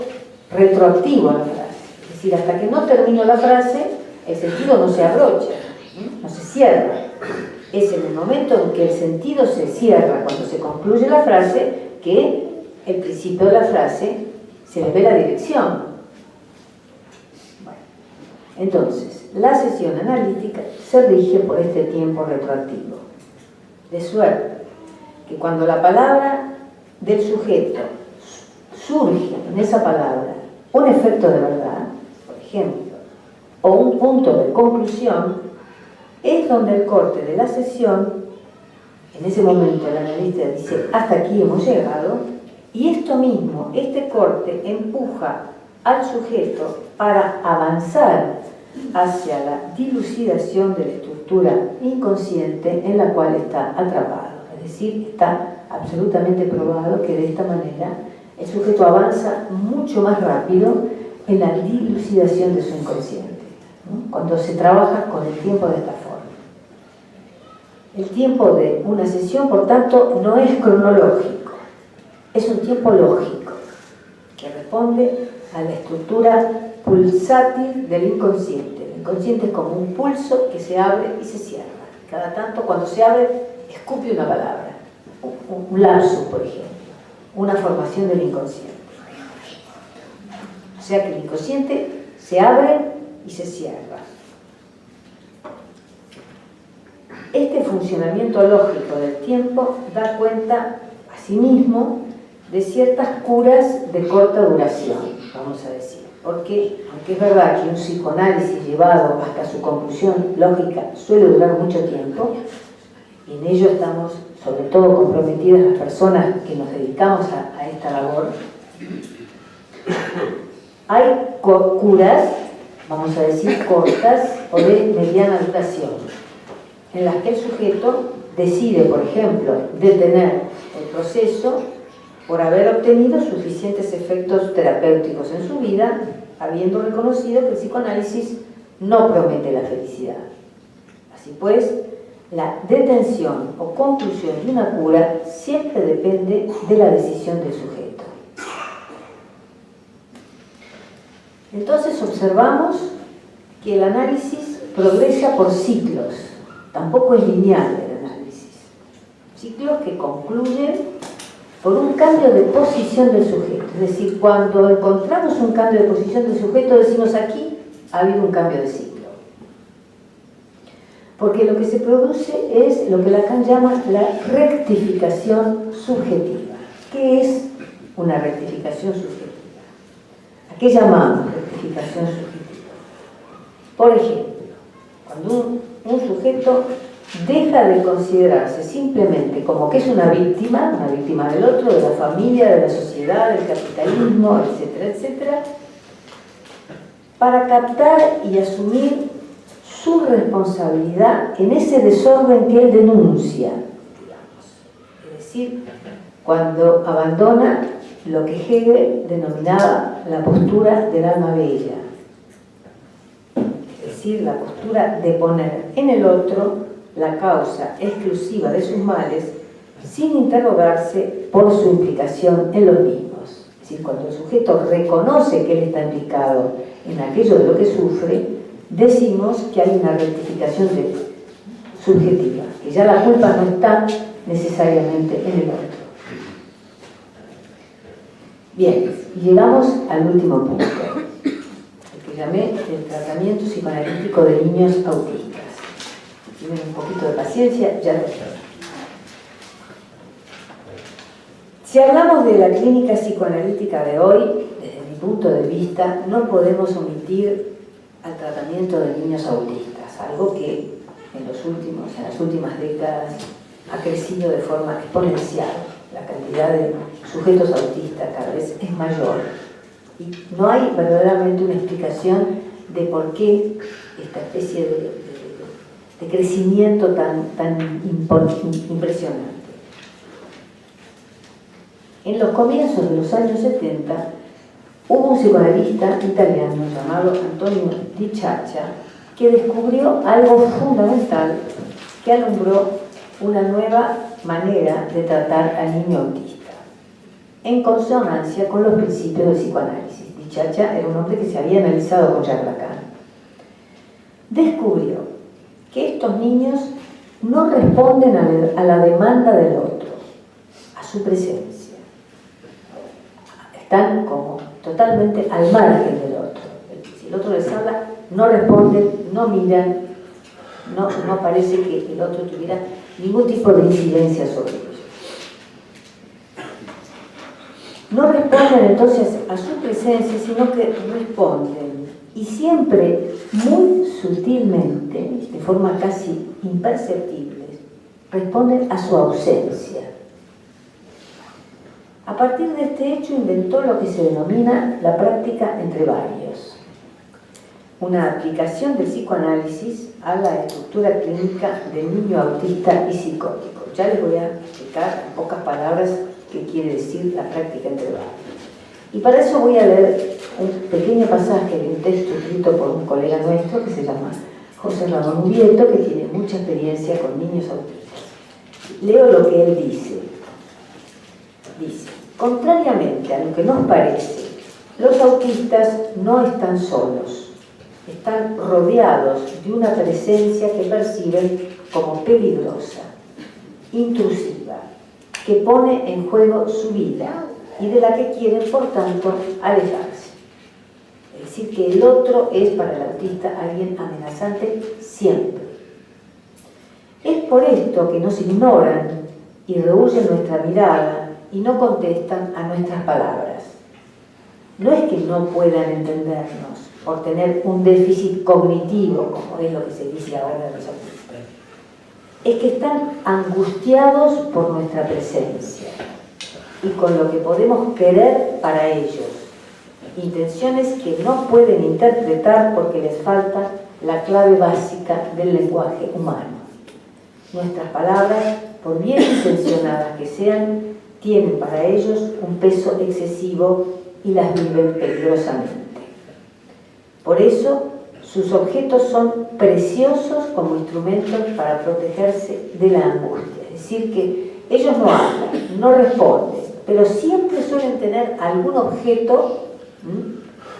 retroactivo a la frase. Es decir, hasta que no termino la frase, el sentido no se abrocha, no se cierra. Es en el momento en que el sentido se cierra, cuando se concluye la frase, que el principio de la frase se le ve la dirección. Bueno, entonces, la sesión analítica se rige por este tiempo retroactivo. De suerte que cuando la palabra del sujeto surge en esa palabra un efecto de verdad, por ejemplo, o un punto de conclusión, es donde el corte de la sesión, en ese momento el analista dice, hasta aquí hemos llegado, y esto mismo, este corte, empuja al sujeto para avanzar hacia la dilucidación de la estructura inconsciente en la cual está atrapado. Es decir, está absolutamente probado que de esta manera el sujeto avanza mucho más rápido en la dilucidación de su inconsciente, ¿no? Cuando se trabaja con el tiempo de esta forma. El tiempo de una sesión, por tanto, no es cronológico, es un tiempo lógico, que responde a la estructura pulsátil del inconsciente. El inconsciente es como un pulso que se abre y se cierra. Cada tanto, cuando se abre, escupe una palabra. un lapsus, por ejemplo, una formación del inconsciente. O sea que el inconsciente se abre y se cierra. Este funcionamiento lógico del tiempo da cuenta asimismo de ciertas curas de corta duración, vamos a decir. Porque, aunque es verdad que un psicoanálisis llevado hasta su conclusión lógica suele durar mucho tiempo, y en ello estamos sobre todo comprometidas las personas que nos dedicamos a esta labor, hay curas, vamos a decir, cortas o de mediana duración, en las que el sujeto decide, por ejemplo, detener el proceso por haber obtenido suficientes efectos terapéuticos en su vida, habiendo reconocido que el psicoanálisis no promete la felicidad. Así pues, la detención o conclusión de una cura siempre depende de la decisión del sujeto. Entonces observamos que el análisis progresa por ciclos, tampoco es lineal el análisis. Ciclos que concluyen por un cambio de posición del sujeto. Es decir, cuando encontramos un cambio de posición del sujeto, decimos aquí ha habido un cambio de ciclo. Porque lo que se produce es lo que Lacan llama la rectificación subjetiva. ¿Qué es una rectificación subjetiva? ¿A qué llamamos rectificación subjetiva? Por ejemplo, cuando un sujeto deja de considerarse simplemente como que es una víctima del otro, de la familia, de la sociedad, del capitalismo, etcétera, etcétera, para captar y asumir su responsabilidad en ese desorden que él denuncia, digamos. Es decir, cuando abandona lo que Hegel denominaba la postura del alma bella, es decir, la postura de poner en el otro la causa exclusiva de sus males sin interrogarse por su implicación en los mismos. Es decir, cuando el sujeto reconoce que él está implicado en aquello de lo que sufre, decimos que hay una rectificación subjetiva, que ya la culpa no está necesariamente en el otro. Bien, llegamos al último punto, el que llamé el tratamiento psicoanalítico de niños autistas. Si tienen un poquito de paciencia, ya lo saben. Si hablamos de la clínica psicoanalítica de hoy, desde mi punto de vista, no podemos omitir al tratamiento de niños autistas, algo que en las últimas décadas ha crecido de forma exponencial. La cantidad de sujetos autistas cada vez es mayor y no hay verdaderamente una explicación de por qué esta especie de crecimiento tan impresionante. En los comienzos de los años 70 hubo un psicoanalista italiano llamado Antonio Di Ciaccia que descubrió algo fundamental que alumbró una nueva manera de tratar al niño autista, en consonancia con los principios del psicoanálisis. Di Ciaccia era un hombre que se había analizado con Jacques Lacan. Descubrió que estos niños no responden a la demanda del otro, a su presencia. Están como totalmente al margen del otro. Si el otro les habla, no responden, no miran, no parece que el otro tuviera ningún tipo de incidencia sobre ellos. No responden entonces a su presencia, sino que responden, y siempre muy sutilmente, de forma casi imperceptible, responden a su ausencia. A partir de este hecho inventó lo que se denomina la práctica entre varios, una aplicación del psicoanálisis a la estructura clínica del niño autista y psicótico. Ya les voy a explicar en pocas palabras qué quiere decir la práctica entre varios. Y para eso voy a leer un pequeño pasaje de un texto escrito por un colega nuestro que se llama José Ramón Ubieto, que tiene mucha experiencia con niños autistas. Leo lo que él dice. Dice: contrariamente a lo que nos parece, los autistas no están solos. Están rodeados de una presencia que perciben como peligrosa, intrusiva, que pone en juego su vida y de la que quieren, por tanto, alejarse. Es decir, que el otro es para el autista alguien amenazante siempre. Es por esto que nos ignoran y rehuyen nuestra mirada y no contestan a nuestras palabras. No es que no puedan entendernos por tener un déficit cognitivo, como es lo que se dice ahora de los autistas. Es que están angustiados por nuestra presencia y con lo que podemos querer para ellos. Intenciones que no pueden interpretar porque les falta la clave básica del lenguaje humano. Nuestras palabras, por bien intencionadas que sean, tienen para ellos un peso excesivo y las viven peligrosamente. Por eso, sus objetos son preciosos como instrumentos para protegerse de la angustia. Es decir, que ellos no hablan, no responden, pero siempre suelen tener algún objeto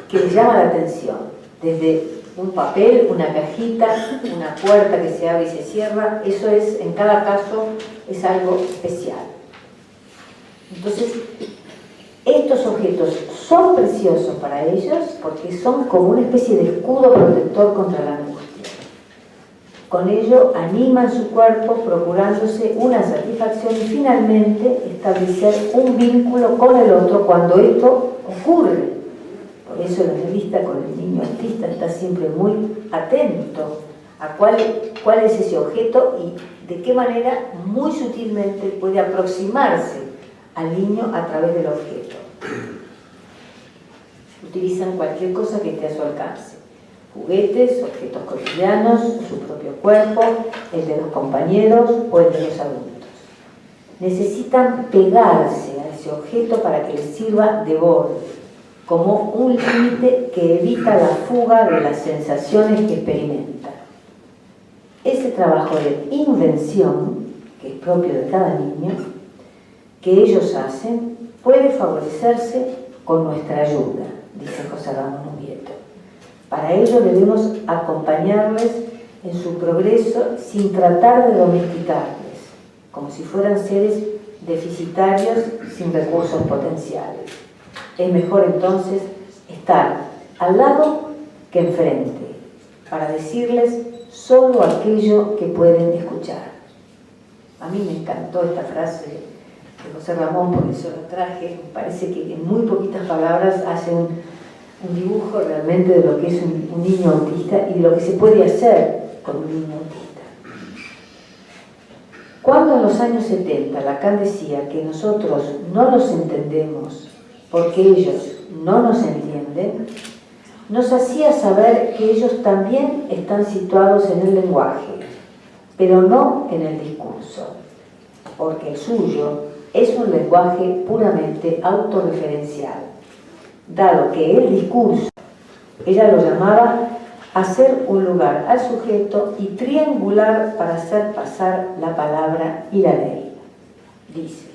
que les llama la atención. Desde un papel, una cajita, una puerta que se abre y se cierra, eso es, en cada caso, es algo especial. Entonces, estos objetos son preciosos para ellos porque son como una especie de escudo protector contra la angustia. Con ello animan su cuerpo procurándose una satisfacción y finalmente establecer un vínculo con el otro cuando esto ocurre. Por eso el analista con el niño autista está siempre muy atento a cuál es ese objeto y de qué manera muy sutilmente puede aproximarse al niño a través del objeto. Utilizan cualquier cosa que esté a su alcance. Juguetes, objetos cotidianos, su propio cuerpo, el de los compañeros o el de los adultos. Necesitan pegarse a ese objeto para que les sirva de borde, como un límite que evita la fuga de las sensaciones que experimentan. Ese trabajo de invención, que es propio de cada niño, que ellos hacen, puede favorecerse con nuestra ayuda, dice José Ramón Ubieto. Para ello debemos acompañarles en su progreso sin tratar de domesticarles, como si fueran seres deficitarios sin recursos potenciales. Es mejor entonces estar al lado que enfrente, para decirles solo aquello que pueden escuchar. A mí me encantó esta frase de José Ramón, por eso la traje. Me parece que en muy poquitas palabras hace un dibujo realmente de lo que es un niño autista y de lo que se puede hacer con un niño autista. Cuando en los años 70 Lacan decía que nosotros no los entendemos porque ellos no nos entienden, nos hacía saber que ellos también están situados en el lenguaje, pero no en el discurso, porque el suyo es un lenguaje puramente autorreferencial, dado que el discurso, ella lo llamaba hacer un lugar al sujeto y triangular para hacer pasar la palabra y la ley. Dice,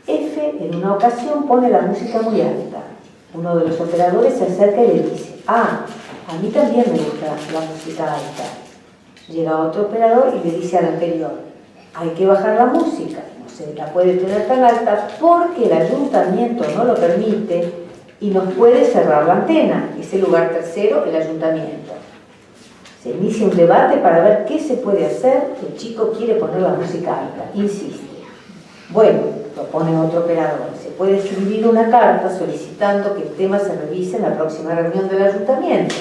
F en una ocasión pone la música muy alta. Uno de los operadores se acerca y le dice, a mí también me gusta la música alta. Llega otro operador y le dice al anterior, hay que bajar la música, no se la puede tener tan alta porque el ayuntamiento no lo permite y nos puede cerrar la antena. Es el lugar tercero, el ayuntamiento. Se inicia un debate para ver qué se puede hacer. El chico quiere poner la música alta, insiste. Bueno, propone otro operador, se puede escribir una carta solicitando que el tema se revise en la próxima reunión del ayuntamiento.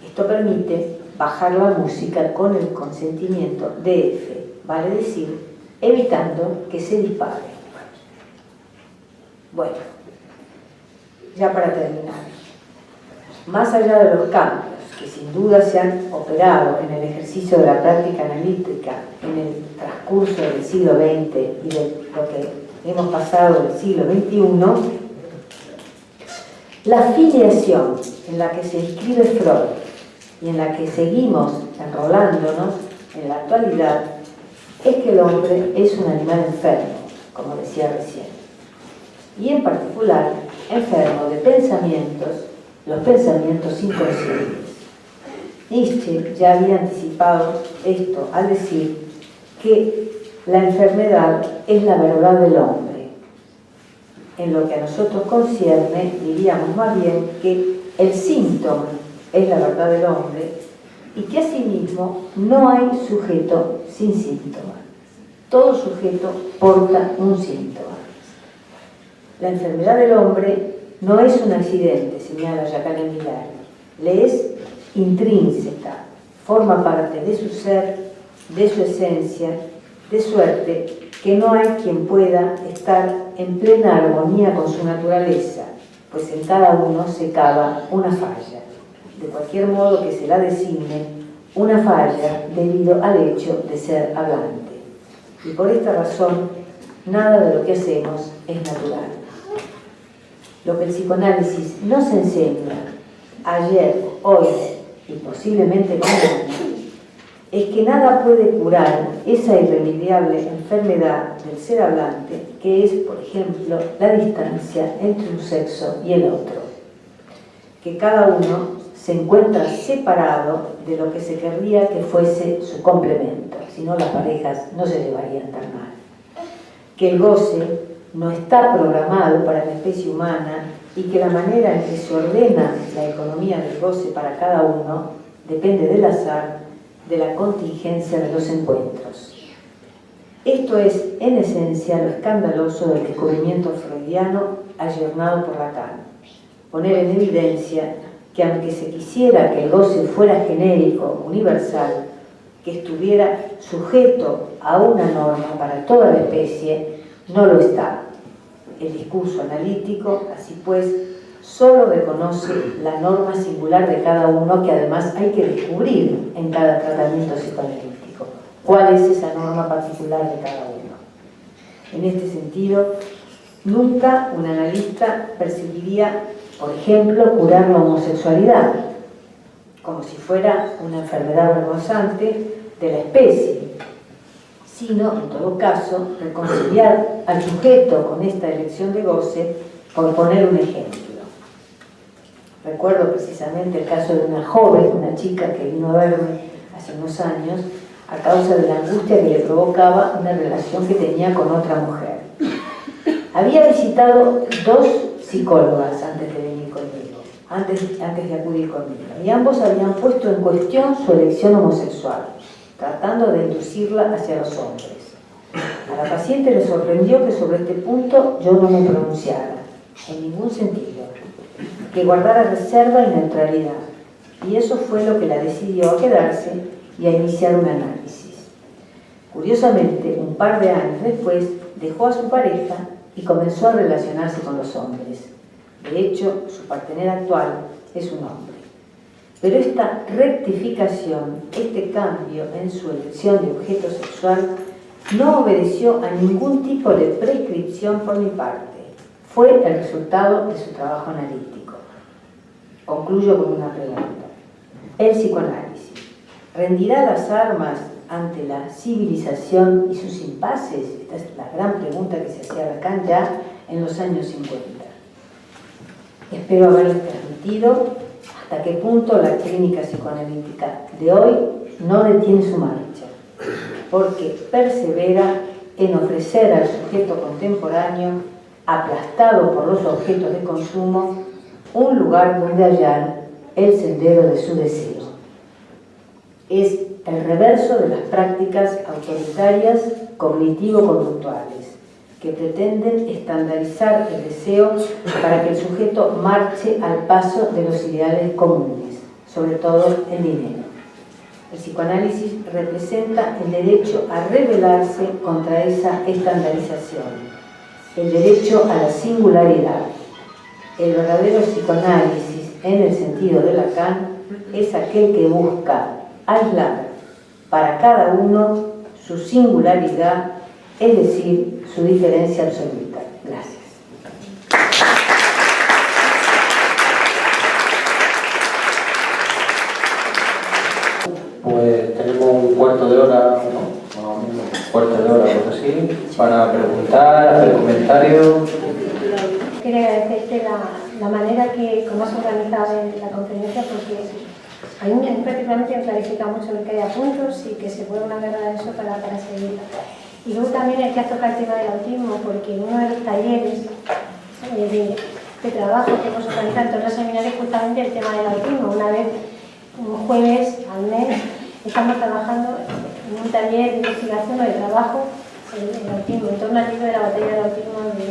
Esto permite bajar la música con el consentimiento de F, vale decir, evitando que se dispare. Bueno, ya para terminar, más allá de los cambios que sin duda se han operado en el ejercicio de la práctica analítica en el transcurso del siglo XX y de lo que hemos pasado del siglo XXI, la filiación en la que se inscribe Freud y en la que seguimos enrolándonos en la actualidad es que el hombre es un animal enfermo, como decía recién, y en particular enfermo de pensamientos, los pensamientos inconscientes. Nietzsche ya había anticipado esto al decir que la enfermedad es la verdad del hombre. En lo que a nosotros concierne, diríamos más bien que el síntoma es la verdad del hombre y que asimismo no hay sujeto sin síntoma. Todo sujeto porta un síntoma. La enfermedad del hombre no es un accidente, señala Jacques Millard, le es intrínseca, forma parte de su ser, de su esencia, de suerte que no hay quien pueda estar en plena armonía con su naturaleza, pues en cada uno se cava una falla, de cualquier modo que se la designe, una falla debido al hecho de ser hablante. Y por esta razón, nada de lo que hacemos es natural. Lo que el psicoanálisis nos enseña ayer, hoy y posiblemente mañana es que nada puede curar esa irremediable enfermedad del ser hablante que es, por ejemplo, la distancia entre un sexo y el otro. Que cada uno se encuentra separado de lo que se querría que fuese su complemento, si no las parejas no se llevarían tan mal. Que el goce no está programado para la especie humana y que la manera en que se ordena la economía del goce para cada uno depende del azar, de la contingencia de los encuentros. Esto es, en esencia, lo escandaloso del descubrimiento freudiano ayornado por Lacan. Poner en evidencia que aunque se quisiera que el goce fuera genérico, universal, que estuviera sujeto a una norma para toda la especie, no lo está. El discurso analítico, así pues, solo reconoce la norma singular de cada uno que además hay que descubrir en cada tratamiento psicoanalítico. ¿Cuál es esa norma particular de cada uno? En este sentido, nunca un analista perseguiría, por ejemplo, curar la homosexualidad, como si fuera una enfermedad vergonzante de la especie, sino, en todo caso, reconciliar al sujeto con esta elección de goce, por poner un ejemplo. Recuerdo precisamente el caso de una joven, una chica que vino a verme hace unos años a causa de la angustia que le provocaba una relación que tenía con otra mujer. Había visitado 2 psicólogas antes de venir conmigo, antes de acudir conmigo, y ambos habían puesto en cuestión su elección homosexual, tratando de inducirla hacia los hombres. A la paciente le sorprendió que sobre este punto yo no me pronunciara, en ningún sentido, que guardara reserva y neutralidad, y eso fue lo que la decidió a quedarse y a iniciar un análisis. Curiosamente, un par de años después, dejó a su pareja y comenzó a relacionarse con los hombres. De hecho, su partener actual es un hombre. Pero esta rectificación, este cambio en su elección de objeto sexual, no obedeció a ningún tipo de prescripción por mi parte. Fue el resultado de su trabajo analítico. Concluyo con una pregunta. El psicoanálisis rendirá las armas ante la civilización y sus impases? Esta es la gran pregunta que se hacía Lacan ya en los años 50. Espero haberles transmitido hasta qué punto la clínica psicoanalítica de hoy no detiene su marcha, porque persevera en ofrecer al sujeto contemporáneo, aplastado por los objetos de consumo, un lugar donde hallar el sendero de su deseo. Es el reverso de las prácticas autoritarias cognitivo-conductuales que pretenden estandarizar el deseo para que el sujeto marche al paso de los ideales comunes, sobre todo el dinero. El psicoanálisis representa el derecho a rebelarse contra esa estandarización, el derecho a la singularidad. El verdadero psicoanálisis, en el sentido de Lacan, es aquel que busca aislar para cada uno su singularidad, es decir, su diferencia absoluta. Gracias. Pues tenemos un cuarto de hora, ¿no? Un cuarto de hora, algo así, para preguntar, hacer comentarios. Quería agradecerte la manera como has organizado la conferencia, porque a mí particularmente me clarifica mucho lo que hay a puntos y que se puede una verdad de eso para seguirla. Y luego también hay que tocar el tema del autismo, porque en uno de los talleres de trabajo que hemos organizado en todos los seminarios, justamente el tema del autismo. Una vez, un jueves al mes, estamos trabajando en un taller de investigación o de trabajo el autismo, en torno al libro de la batalla del autismo de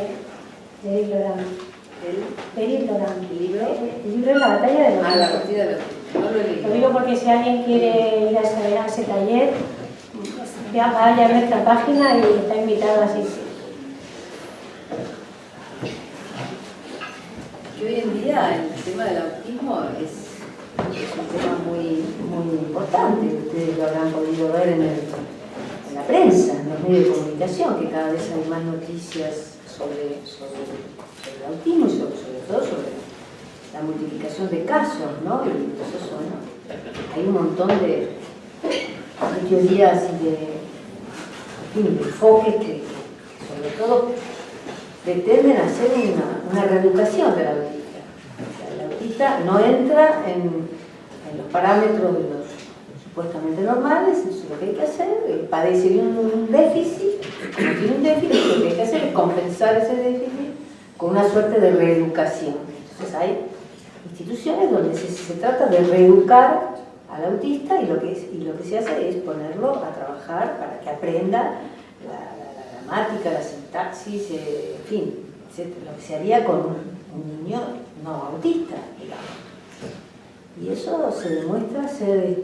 Eric Lorán. Eric Lorán. ¿El libro? El libro es La batalla del autismo. La partida del autismo. No lo he leído. Lo digo porque si alguien quiere ir a ese taller, vaya a nuestra página y está invitado a asistir. Que hoy en día el tema del autismo es un tema muy importante. Ustedes lo habrán podido ver en la prensa, en los medios de comunicación, que cada vez hay más noticias sobre el autismo y sobre todo sobre la multiplicación de casos, ¿no? Y entonces, bueno, hay un montón de teorías y de enfoques que sobre todo pretenden hacer una reeducación del autista. O sea, el autista no entra en los parámetros de los supuestamente normales, entonces lo que hay que hacer, padece de un déficit, como tiene un déficit, lo que hay que hacer es compensar ese déficit con una suerte de reeducación. Entonces hay instituciones donde se trata de reeducar al autista y lo que se hace es ponerlo a trabajar para que aprenda la gramática, la sintaxis, en fin, lo que se haría con un niño no autista, digamos. Y eso se demuestra ser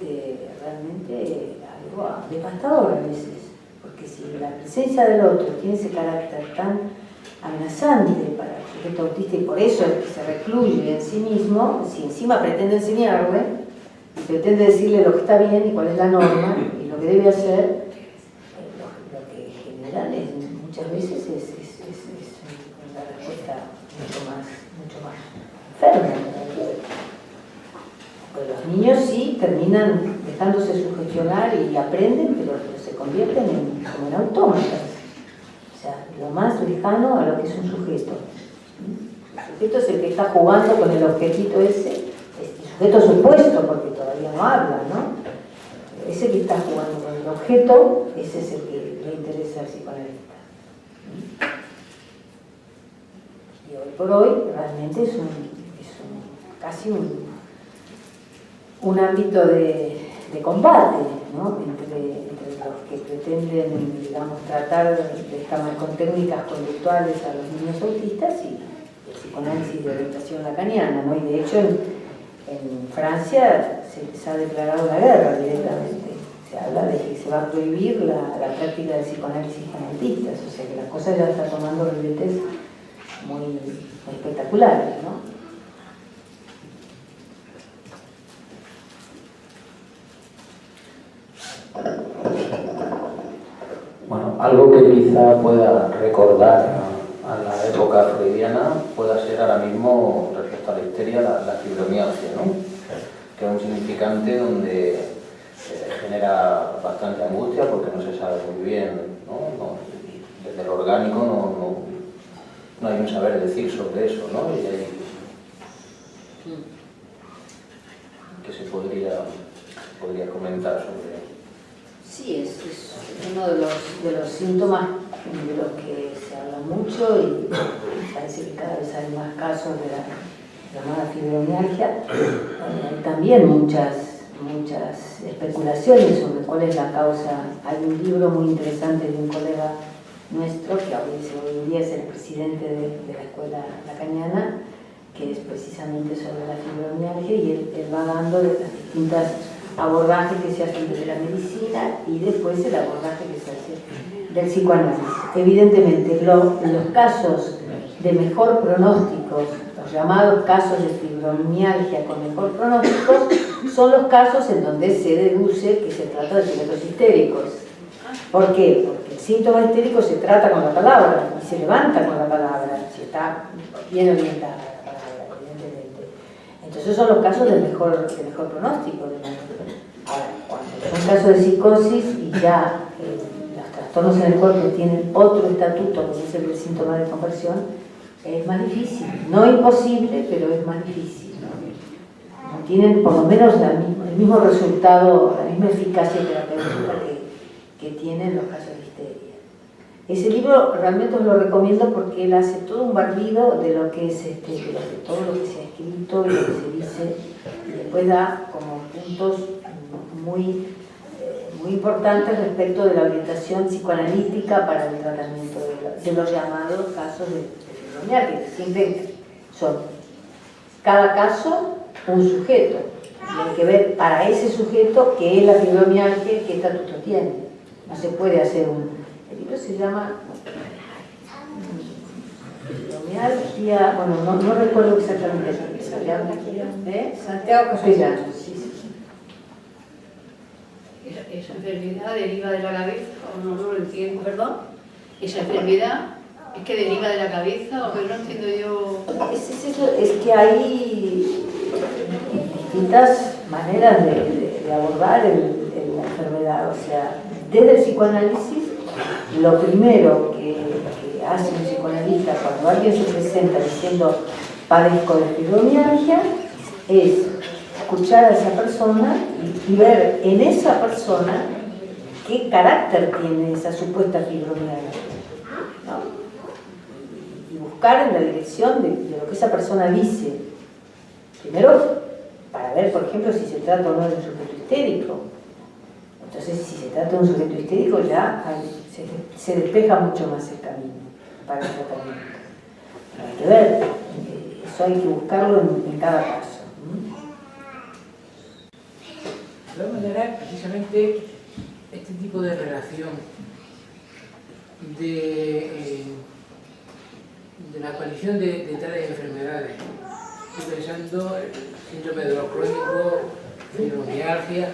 realmente algo devastador a veces, porque si la presencia del otro tiene ese carácter tan amenazante para el sujeto autista y por eso es que se recluye en sí mismo, si encima pretende enseñarle y pretende decirle lo que está bien y cuál es la norma y lo que debe hacer, lo que generan muchas veces es una respuesta mucho más enferma. Pues los niños sí terminan dejándose sugestionar y aprenden, pero se convierten como en autómatas. O sea, lo más lejano a lo que es un sujeto. El sujeto es el que está jugando con el objetito ese, el sujeto supuesto, porque todavía no habla, ¿no? Ese que está jugando con el objeto, ese es el que le interesa al psicoanalista. Y hoy por hoy realmente es casi un ámbito de combate, ¿no? entre los que pretenden, digamos, tratar con técnicas conductuales a los niños autistas y el psicoanálisis de orientación lacaniana, ¿no? Y de hecho en Francia se les ha declarado la guerra directamente. Se habla de que se va a prohibir la práctica del psicoanálisis con autistas, o sea que la cosa ya está tomando ribetes muy espectaculares, ¿no? Bueno, algo que quizá pueda recordar a la época freudiana pueda ser ahora mismo, respecto a la histeria, la fibromialgia, ¿no? Que es un significante donde genera bastante angustia porque no se sabe muy bien, ¿no? Desde lo orgánico no hay un saber decir sobre eso, ¿no? Y hay que se podría comentar sobre eso. Sí, es uno de los síntomas de los que se habla mucho y parece que cada vez hay más casos de la llamada fibromialgia. Hay también muchas especulaciones sobre cuál es la causa. Hay un libro muy interesante de un colega nuestro, que hoy en día es el presidente de la escuela lacaniana, que es precisamente sobre la fibromialgia, y él va dando las distintas abordaje que se hace desde la medicina y después el abordaje que se hace del psicoanálisis. Evidentemente, los casos de mejor pronóstico, los llamados casos de fibromialgia con mejor pronóstico, son los casos en donde se deduce que se trata de sujetos histéricos. ¿Por qué? Porque el síntoma histérico se trata con la palabra y se levanta con la palabra, si está bien orientada la palabra, evidentemente. Entonces son los casos de mejor pronóstico. Ahora, cuando son casos de psicosis y ya los trastornos en el cuerpo tienen otro estatuto, como es el del síntoma de conversión, es más difícil. No imposible, pero es más difícil. No tienen por lo menos el mismo resultado, la misma eficacia terapéutica que tienen los casos de histeria. Ese libro realmente os lo recomiendo porque él hace todo un barrido de lo que es todo lo que se ha escrito y lo que se dice, y después da como puntos muy importantes respecto de la orientación psicoanalítica para el tratamiento de los llamados casos de fibromialgia, que siempre son cada caso un sujeto. Hay que ver para ese sujeto qué es la fibromialgia, qué estatuto tiene. No se puede hacer el libro se llama fibromialgia, bueno, no recuerdo exactamente, de Santiago Castellano. ¿Esa enfermedad deriva de la cabeza o no lo entiendo? ¿Perdón? ¿Esa enfermedad es que deriva de la cabeza o que no entiendo yo? Es que hay distintas maneras de abordar la enfermedad. O sea, desde el psicoanálisis, lo primero que hace un psicoanalista cuando alguien se presenta diciendo padezco de fibromialgia es escuchar a esa persona y ver en esa persona qué carácter tiene esa supuesta fibromialgia, ¿no? Y buscar en la dirección de lo que esa persona dice. Primero, para ver, por ejemplo, si se trata o no de un sujeto histérico. Entonces, si se trata de un sujeto histérico, ya se despeja mucho más el camino para el tratamiento. Hay que ver, eso hay que buscarlo en cada caso. De alguna manera, precisamente, este tipo de relación de la aparición de tales enfermedades, estoy pensando en síndrome de dolor crónico, fibromialgia,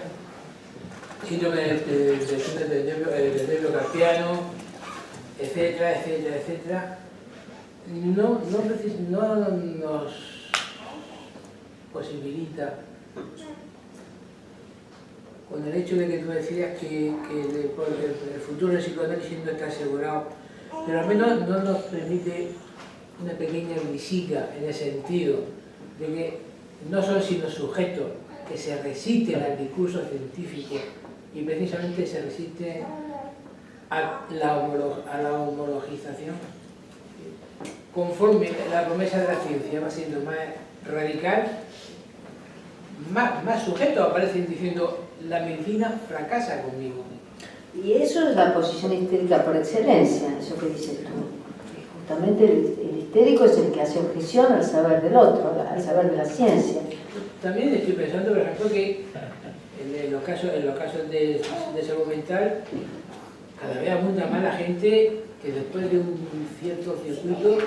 síndrome del nervio carpiano, etcétera, etcétera, etcétera, no nos posibilita, con el hecho de que tú decías que el futuro del psicoanálisis no está asegurado, pero al menos no nos permite una pequeña visita en el sentido de que no son sino sujetos que se resisten al discurso científico y precisamente se resisten a la homologización. Conforme la promesa de la ciencia va siendo más radical, más sujetos aparecen diciendo la medicina fracasa conmigo. Y eso es la posición histérica por excelencia, eso que dices tú. Justamente el histérico es el que hace objeción al saber del otro, al saber de la ciencia. También estoy pensando, por ejemplo, que en los casos de salud mental, cada vez abunda más la gente que después de un cierto circuito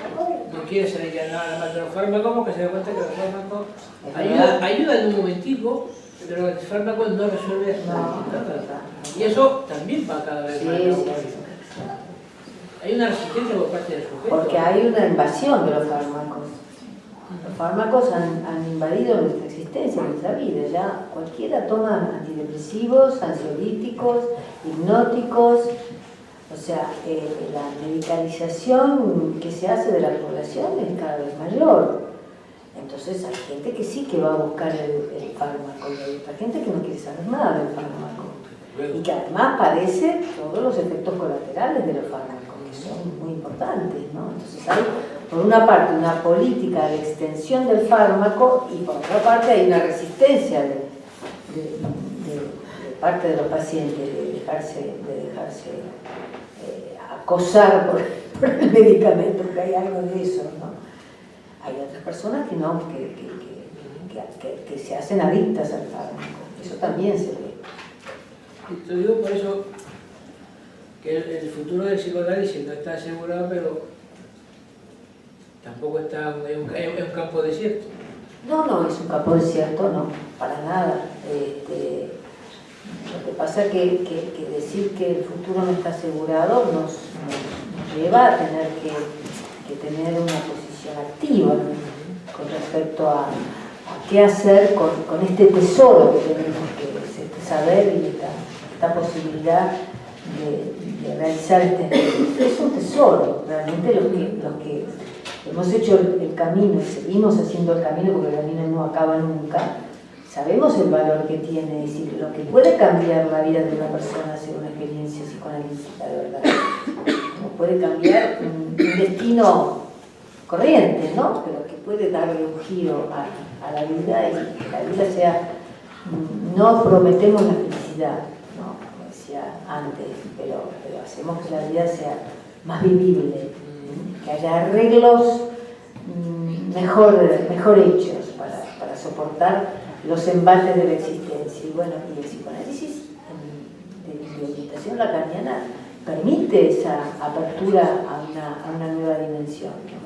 no quiere salir ya nada más de los fármacos porque se da cuenta que los fármacos ayudan en un momentico, pero el fármaco no resuelve nada. Y eso también va cada vez más. Hay una resistencia por parte del sujeto. Porque hay una invasión de los fármacos. Los fármacos han invadido nuestra existencia, nuestra vida. Ya cualquiera toma antidepresivos, ansiolíticos, hipnóticos. O sea, la medicalización que se hace de la población es cada vez mayor. Entonces hay gente que sí que va a buscar el fármaco y hay otra gente que no quiere saber nada del fármaco. Y que además padece todos los efectos colaterales de los fármacos, que son muy importantes, ¿no? Entonces hay, por una parte, una política de extensión del fármaco y por otra parte hay una resistencia de parte de los pacientes de dejarse acosar por el medicamento, porque hay algo de eso, ¿no? Hay otras personas que no, que se hacen adictas al fármaco. Eso también se ve. Te digo por eso que el futuro del psicoanálisis no está asegurado, pero tampoco está en un campo desierto. No, es un campo desierto, no, para nada. Lo que pasa es que decir que el futuro no está asegurado nos lleva a tener que tener una posición activa con respecto a qué hacer con este tesoro que tenemos, que es este saber y esta posibilidad de realizar este estudio. Es un tesoro, realmente los que hemos hecho el camino y seguimos haciendo el camino, porque el camino no acaba nunca, sabemos el valor que tiene, es decir, lo que puede cambiar la vida de una persona hacer una experiencia psicoanalítica, de verdad. o puede cambiar un destino corriente, ¿no? Pero que puede darle un giro a la vida y que la vida sea, no prometemos la felicidad, ¿no? Como decía antes, pero hacemos que la vida sea más vivible, que haya arreglos mejor hechos para soportar los embates de la existencia. Y bueno, y el psicoanálisis de orientación lacaniana permite esa apertura a una nueva dimensión, ¿no?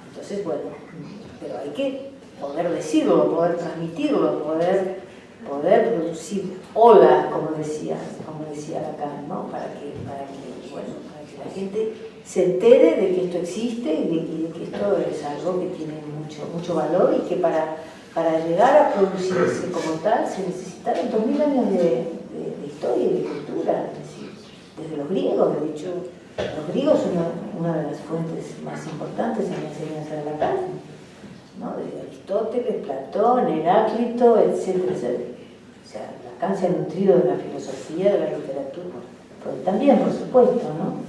Entonces, bueno, pero hay que poder decirlo, poder transmitirlo, poder producir olas, como decía Lacan, ¿no? Para que la gente se entere de que esto existe y de que esto es algo que tiene mucho valor y que para llegar a producirse como tal se necesitaron 2000 años de historia y de cultura, es decir, desde los griegos. De hecho, los griegos son una de las fuentes más importantes en la enseñanza de Lacan, ¿no? De Aristóteles, Platón, Heráclito, etcétera, etcétera. O sea, Lacan se ha nutrido de la filosofía, de la literatura, pero también, por supuesto, ¿no?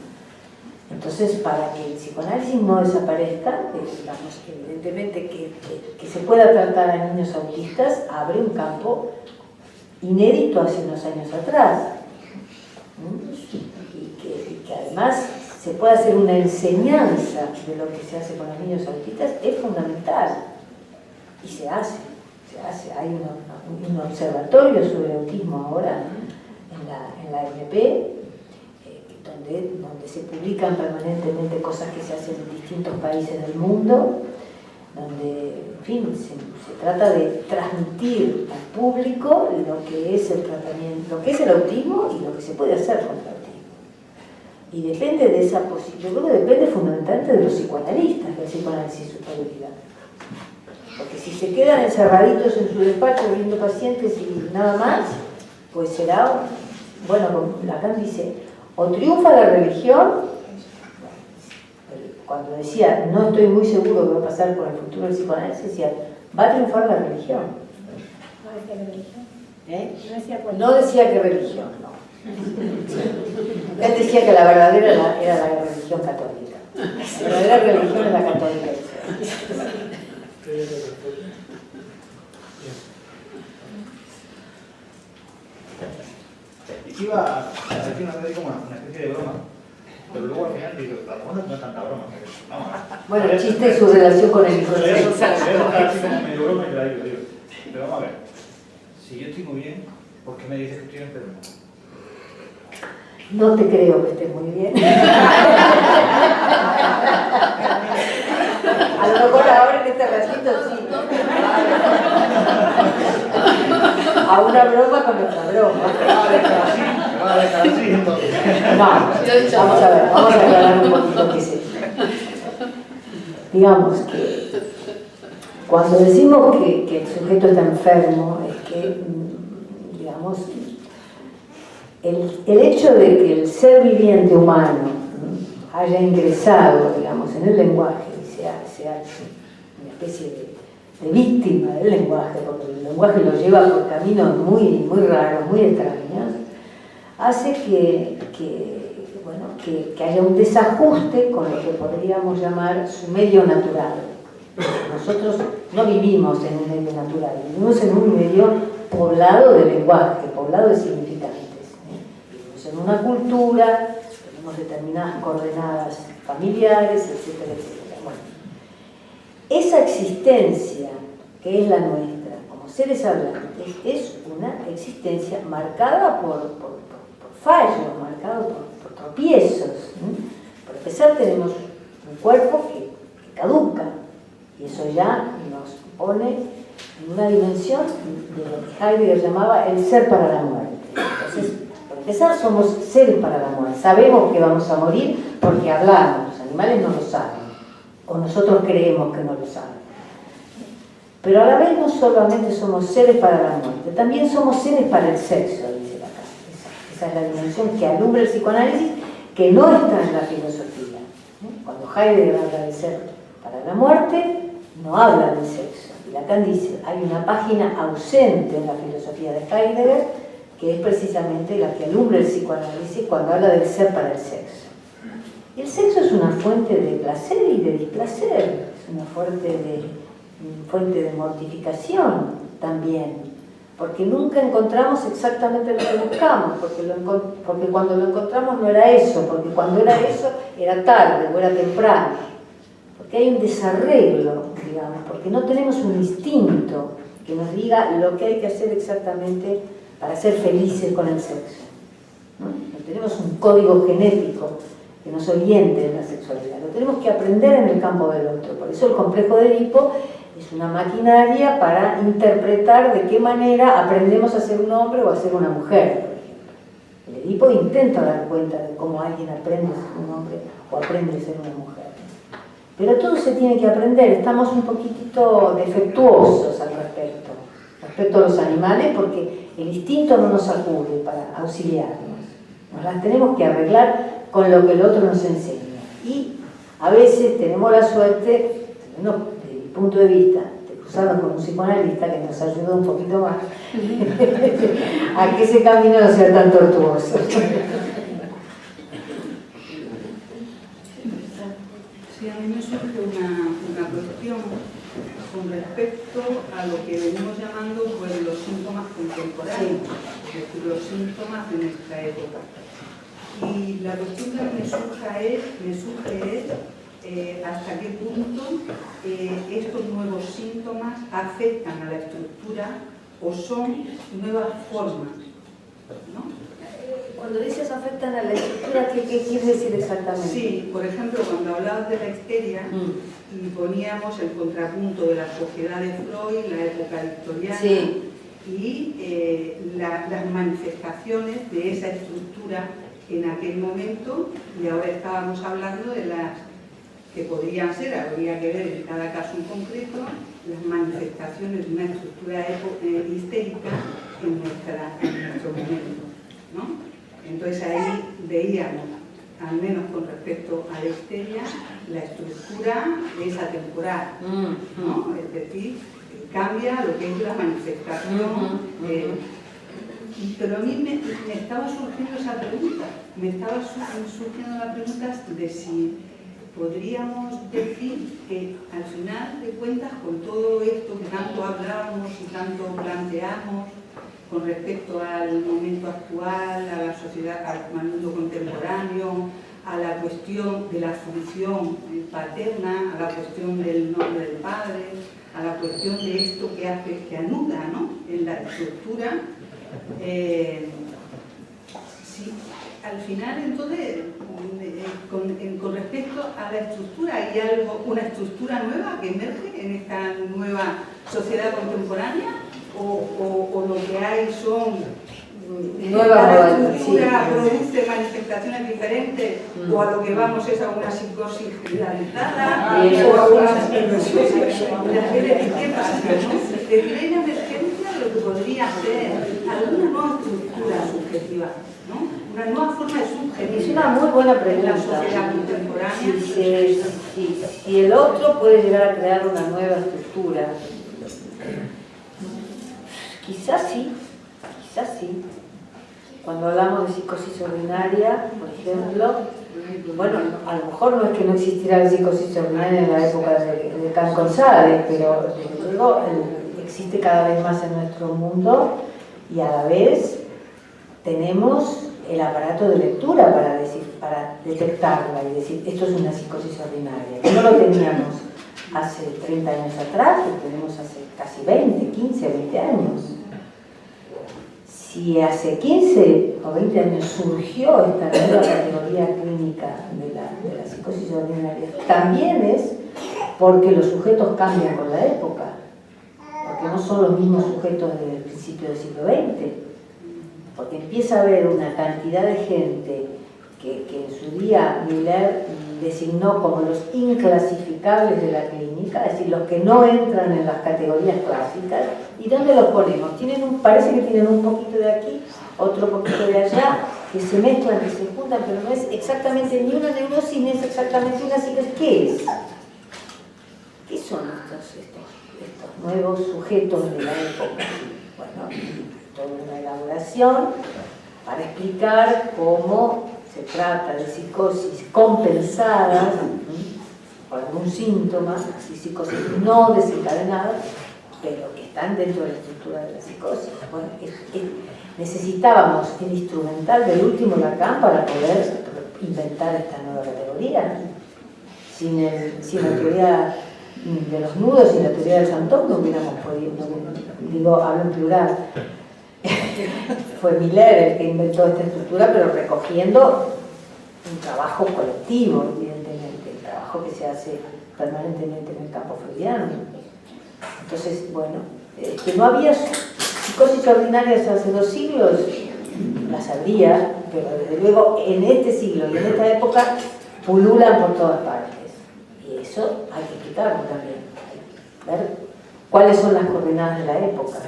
Entonces, para que el psicoanálisis no desaparezca, digamos, evidentemente que se pueda tratar a niños autistas abre un campo inédito hace unos años atrás, y que además se pueda hacer una enseñanza de lo que se hace con los niños autistas es fundamental, y se hace. Hay un observatorio sobre autismo ahora en la MP, donde se publican permanentemente cosas que se hacen en distintos países del mundo, donde, en fin, se trata de transmitir al público lo que es el tratamiento, lo que es el autismo y lo que se puede hacer contra el autismo. Y depende de esa posición, yo creo que depende fundamentalmente de los psicoanalistas, del psicoanálisis superioridad. Porque si se quedan encerraditos en su despacho viendo pacientes y nada más, pues será, bueno, como Lacan dice, o triunfa la religión, cuando decía no estoy muy seguro que va a pasar por el futuro del psicoanálisis, decía va a triunfar la religión. ¿No decía que religión? No decía que religión, no. Él decía que la verdadera era la religión católica. La verdadera religión es la católica. Iba a decir una vez como una especie de broma, pero luego al final digo, la broma no es tanta broma. Vamos. Bueno, el chiste es su relación con el hijo. Eso así como medio broma y te la digo. Pero vamos a ver, si yo estoy muy bien, ¿por qué me dices que estoy enfermo? No te creo que estés muy bien. A lo mejor ahora en este ratito sí. A una broma con otra broma. Me va a dejar así entonces. No, vamos a ver, vamos a aclarar un poquito qué es esto. Digamos que cuando decimos que el sujeto está enfermo, es que, digamos, el hecho de que el ser viviente humano haya ingresado, digamos, en el lenguaje y sea una especie de víctima del lenguaje, porque el lenguaje lo lleva por caminos muy raros, muy extraños, hace que haya un desajuste con lo que podríamos llamar su medio natural. Nosotros no vivimos en un medio natural, vivimos en un medio poblado de lenguaje, poblado de significantes. Vivimos en una cultura, tenemos determinadas coordenadas familiares, etcétera, etcétera. Bueno, esa existencia que es la nuestra, como seres hablantes, es una existencia marcada por fallos, marcada por tropiezos. Por empezar, tenemos un cuerpo que caduca, y eso ya nos pone en una dimensión de lo que Heidegger llamaba el ser para la muerte. Entonces, por empezar, somos seres para la muerte. Sabemos que vamos a morir porque hablamos, los animales no lo saben, o nosotros creemos que no lo saben. Pero a la vez no solamente somos seres para la muerte, también somos seres para el sexo, dice Lacan. Esa es la dimensión que alumbra el psicoanálisis, que no está en la filosofía. Cuando Heidegger habla de ser para la muerte, no habla del sexo. Y Lacan dice, hay una página ausente en la filosofía de Heidegger, que es precisamente la que alumbra el psicoanálisis cuando habla del ser para el sexo. Y el sexo es una fuente de placer y de displacer, es una fuente de mortificación también, porque nunca encontramos exactamente lo que buscamos, porque cuando lo encontramos no era eso, porque cuando era eso era tarde o era temprano, porque hay un desarreglo, digamos, porque no tenemos un instinto que nos diga lo que hay que hacer exactamente para ser felices con el sexo, ¿no? No tenemos un código genético que nos oriente en la sexualidad, lo tenemos que aprender en el campo del otro. Por eso el complejo de Edipo es una maquinaria para interpretar de qué manera aprendemos a ser un hombre o a ser una mujer, por ejemplo. El Edipo intenta dar cuenta de cómo alguien aprende a ser un hombre o aprende a ser una mujer. Pero todo se tiene que aprender, estamos un poquitito defectuosos al respecto a los animales, porque el instinto no nos acude para auxiliarnos. Nos las tenemos que arreglar con lo que el otro nos enseña. Y a veces tenemos la suerte, desde mi punto de vista, de cruzarnos con un psicoanalista que nos ayuda un poquito más a que ese camino no sea tan tortuoso. Sí, a mí me surge una cuestión con respecto a lo que venimos llamando pues, los síntomas contemporáneos, es decir, los síntomas de nuestra época. Y la cuestión que me surge es hasta qué punto estos nuevos síntomas afectan a la estructura o son nuevas formas, ¿no? Cuando dices afectan a la estructura, ¿qué quieres decir exactamente? Sí, por ejemplo, cuando hablabas de la histeria y poníamos el contrapunto de la sociedad de Freud, la época victoriana, sí, y las manifestaciones de esa estructura en aquel momento, y ahora estábamos hablando de las que podrían ser, habría que ver en cada caso en concreto, las manifestaciones de una estructura histérica en nuestro momento, ¿no? Entonces ahí veíamos, al menos con respecto a la histeria, la estructura es atemporal, ¿no? Es decir, cambia lo que es la manifestación. Pero a mí me estaba surgiendo esa pregunta, me estaba surgiendo la pregunta de si podríamos decir que al final de cuentas con todo esto que tanto hablamos y tanto planteamos con respecto al momento actual, a la sociedad, al mundo contemporáneo, a la cuestión de la función paterna, a la cuestión del nombre del padre, a la cuestión de esto que hace, que anuda, ¿no?, en la estructura. Sí, al final entonces con respecto a la estructura hay una estructura nueva que emerge en esta nueva sociedad contemporánea o lo que hay son cada estructura produce manifestaciones diferentes o a lo que vamos es a una psicosis generalizada o a una ¿qué pasa? Es decir, hay una emergencia de lo que podría ser alguna nueva estructura subjetiva, ¿no? Una nueva forma de subjetividad. Es una muy buena pregunta. En la sociedad contemporánea. Si el otro puede llegar a crear una nueva estructura, quizás sí. Cuando hablamos de psicosis ordinaria, por ejemplo, bueno, a lo mejor no es que no existiera la psicosis ordinaria en la época de Can González, pero desde luego existe cada vez más en nuestro mundo y a la vez tenemos el aparato de lectura para detectarla y decir esto es una psicosis ordinaria, que no lo teníamos hace 30 años atrás, lo tenemos hace casi 20, 15, 20 años. Si hace 15 o 20 años surgió esta nueva categoría clínica de la psicosis ordinaria, también es porque los sujetos cambian con la época, porque no son los mismos sujetos del principio del siglo XX, porque empieza a haber una cantidad de gente que en su día Miller designó como los inclasificables de la clínica, es decir, los que no entran en las categorías clásicas. ¿Y dónde los ponemos? Parece que tienen un poquito de aquí, otro poquito de allá, que se mezclan, que se juntan, pero no es exactamente ni una neurosis, ni es exactamente una psicosis. ¿Qué es? ¿Qué son estos nuevos sujetos de la época? Bueno, toda una elaboración para explicar cómo se trata de psicosis compensadas por algún síntoma, así psicosis no desencadenadas, pero que están dentro de la estructura de la psicosis. Bueno, necesitábamos el instrumental del último Lacan para poder inventar esta nueva categoría. Sin la teoría de los nudos y la teoría del Santón no hubiéramos podido, digo, hablo en plural. Fue Miller el que inventó esta estructura, pero recogiendo un trabajo colectivo, evidentemente, el trabajo que se hace permanentemente en el campo freudiano. Entonces, bueno, que no había psicosis ordinarias hace 2 siglos, las habría, pero desde luego en este siglo y en esta época pululan por todas partes. Y eso hay que explicarlo también, ver cuáles son las coordenadas de la época.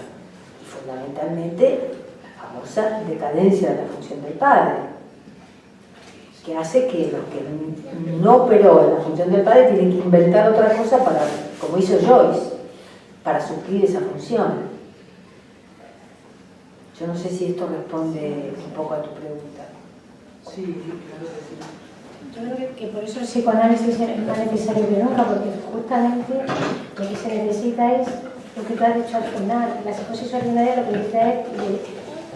Y fundamentalmente la famosa decadencia de la función del padre, que hace que los que no operó en la función del padre tienen que inventar otra cosa para, como hizo Joyce, para suplir esa función. Yo no sé si esto responde un poco a tu pregunta. Sí, claro que sí. Yo creo que por eso el psicoanálisis es más necesario que nunca, porque justamente lo que se necesita es lo que tú has dicho al final. La psicosis ordinaria lo que necesita es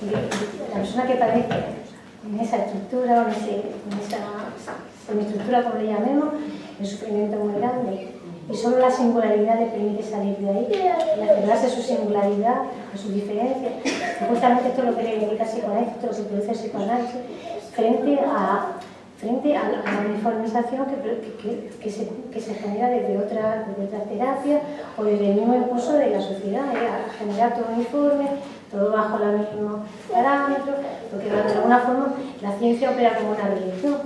de la persona que padece en esa estructura o en esa semiestructura, como le llamemos, el sufrimiento muy grande. Y solo la singularidad le permite salir de ahí y aferrarse a su singularidad, a su diferencia. Y justamente esto es lo que le dedica el psicoanálisis, esto es lo que produce el psicoanálisis, frente a la uniformización que se genera desde otras terapias o desde el mismo impulso de la sociedad, a generar todo uniforme, todo bajo los mismos parámetros, porque de alguna forma la ciencia opera como una religión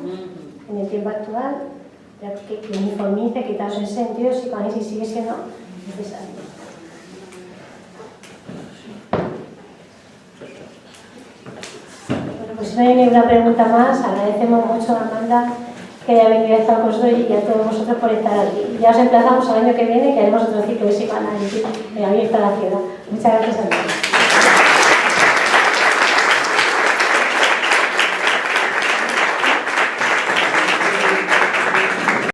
en el tiempo actual, que uniformice, quitarse el sentido, el psicoanálisis sigue siendo necesario. Bueno, pues si no hay ninguna pregunta más, agradecemos mucho a Amanda que haya venido a estar con nosotros y a todos vosotros por estar aquí. Ya os emplazamos al año que viene, que haremos otro ciclo de psicoanálisis abierto a la ciudad. Muchas gracias a todos.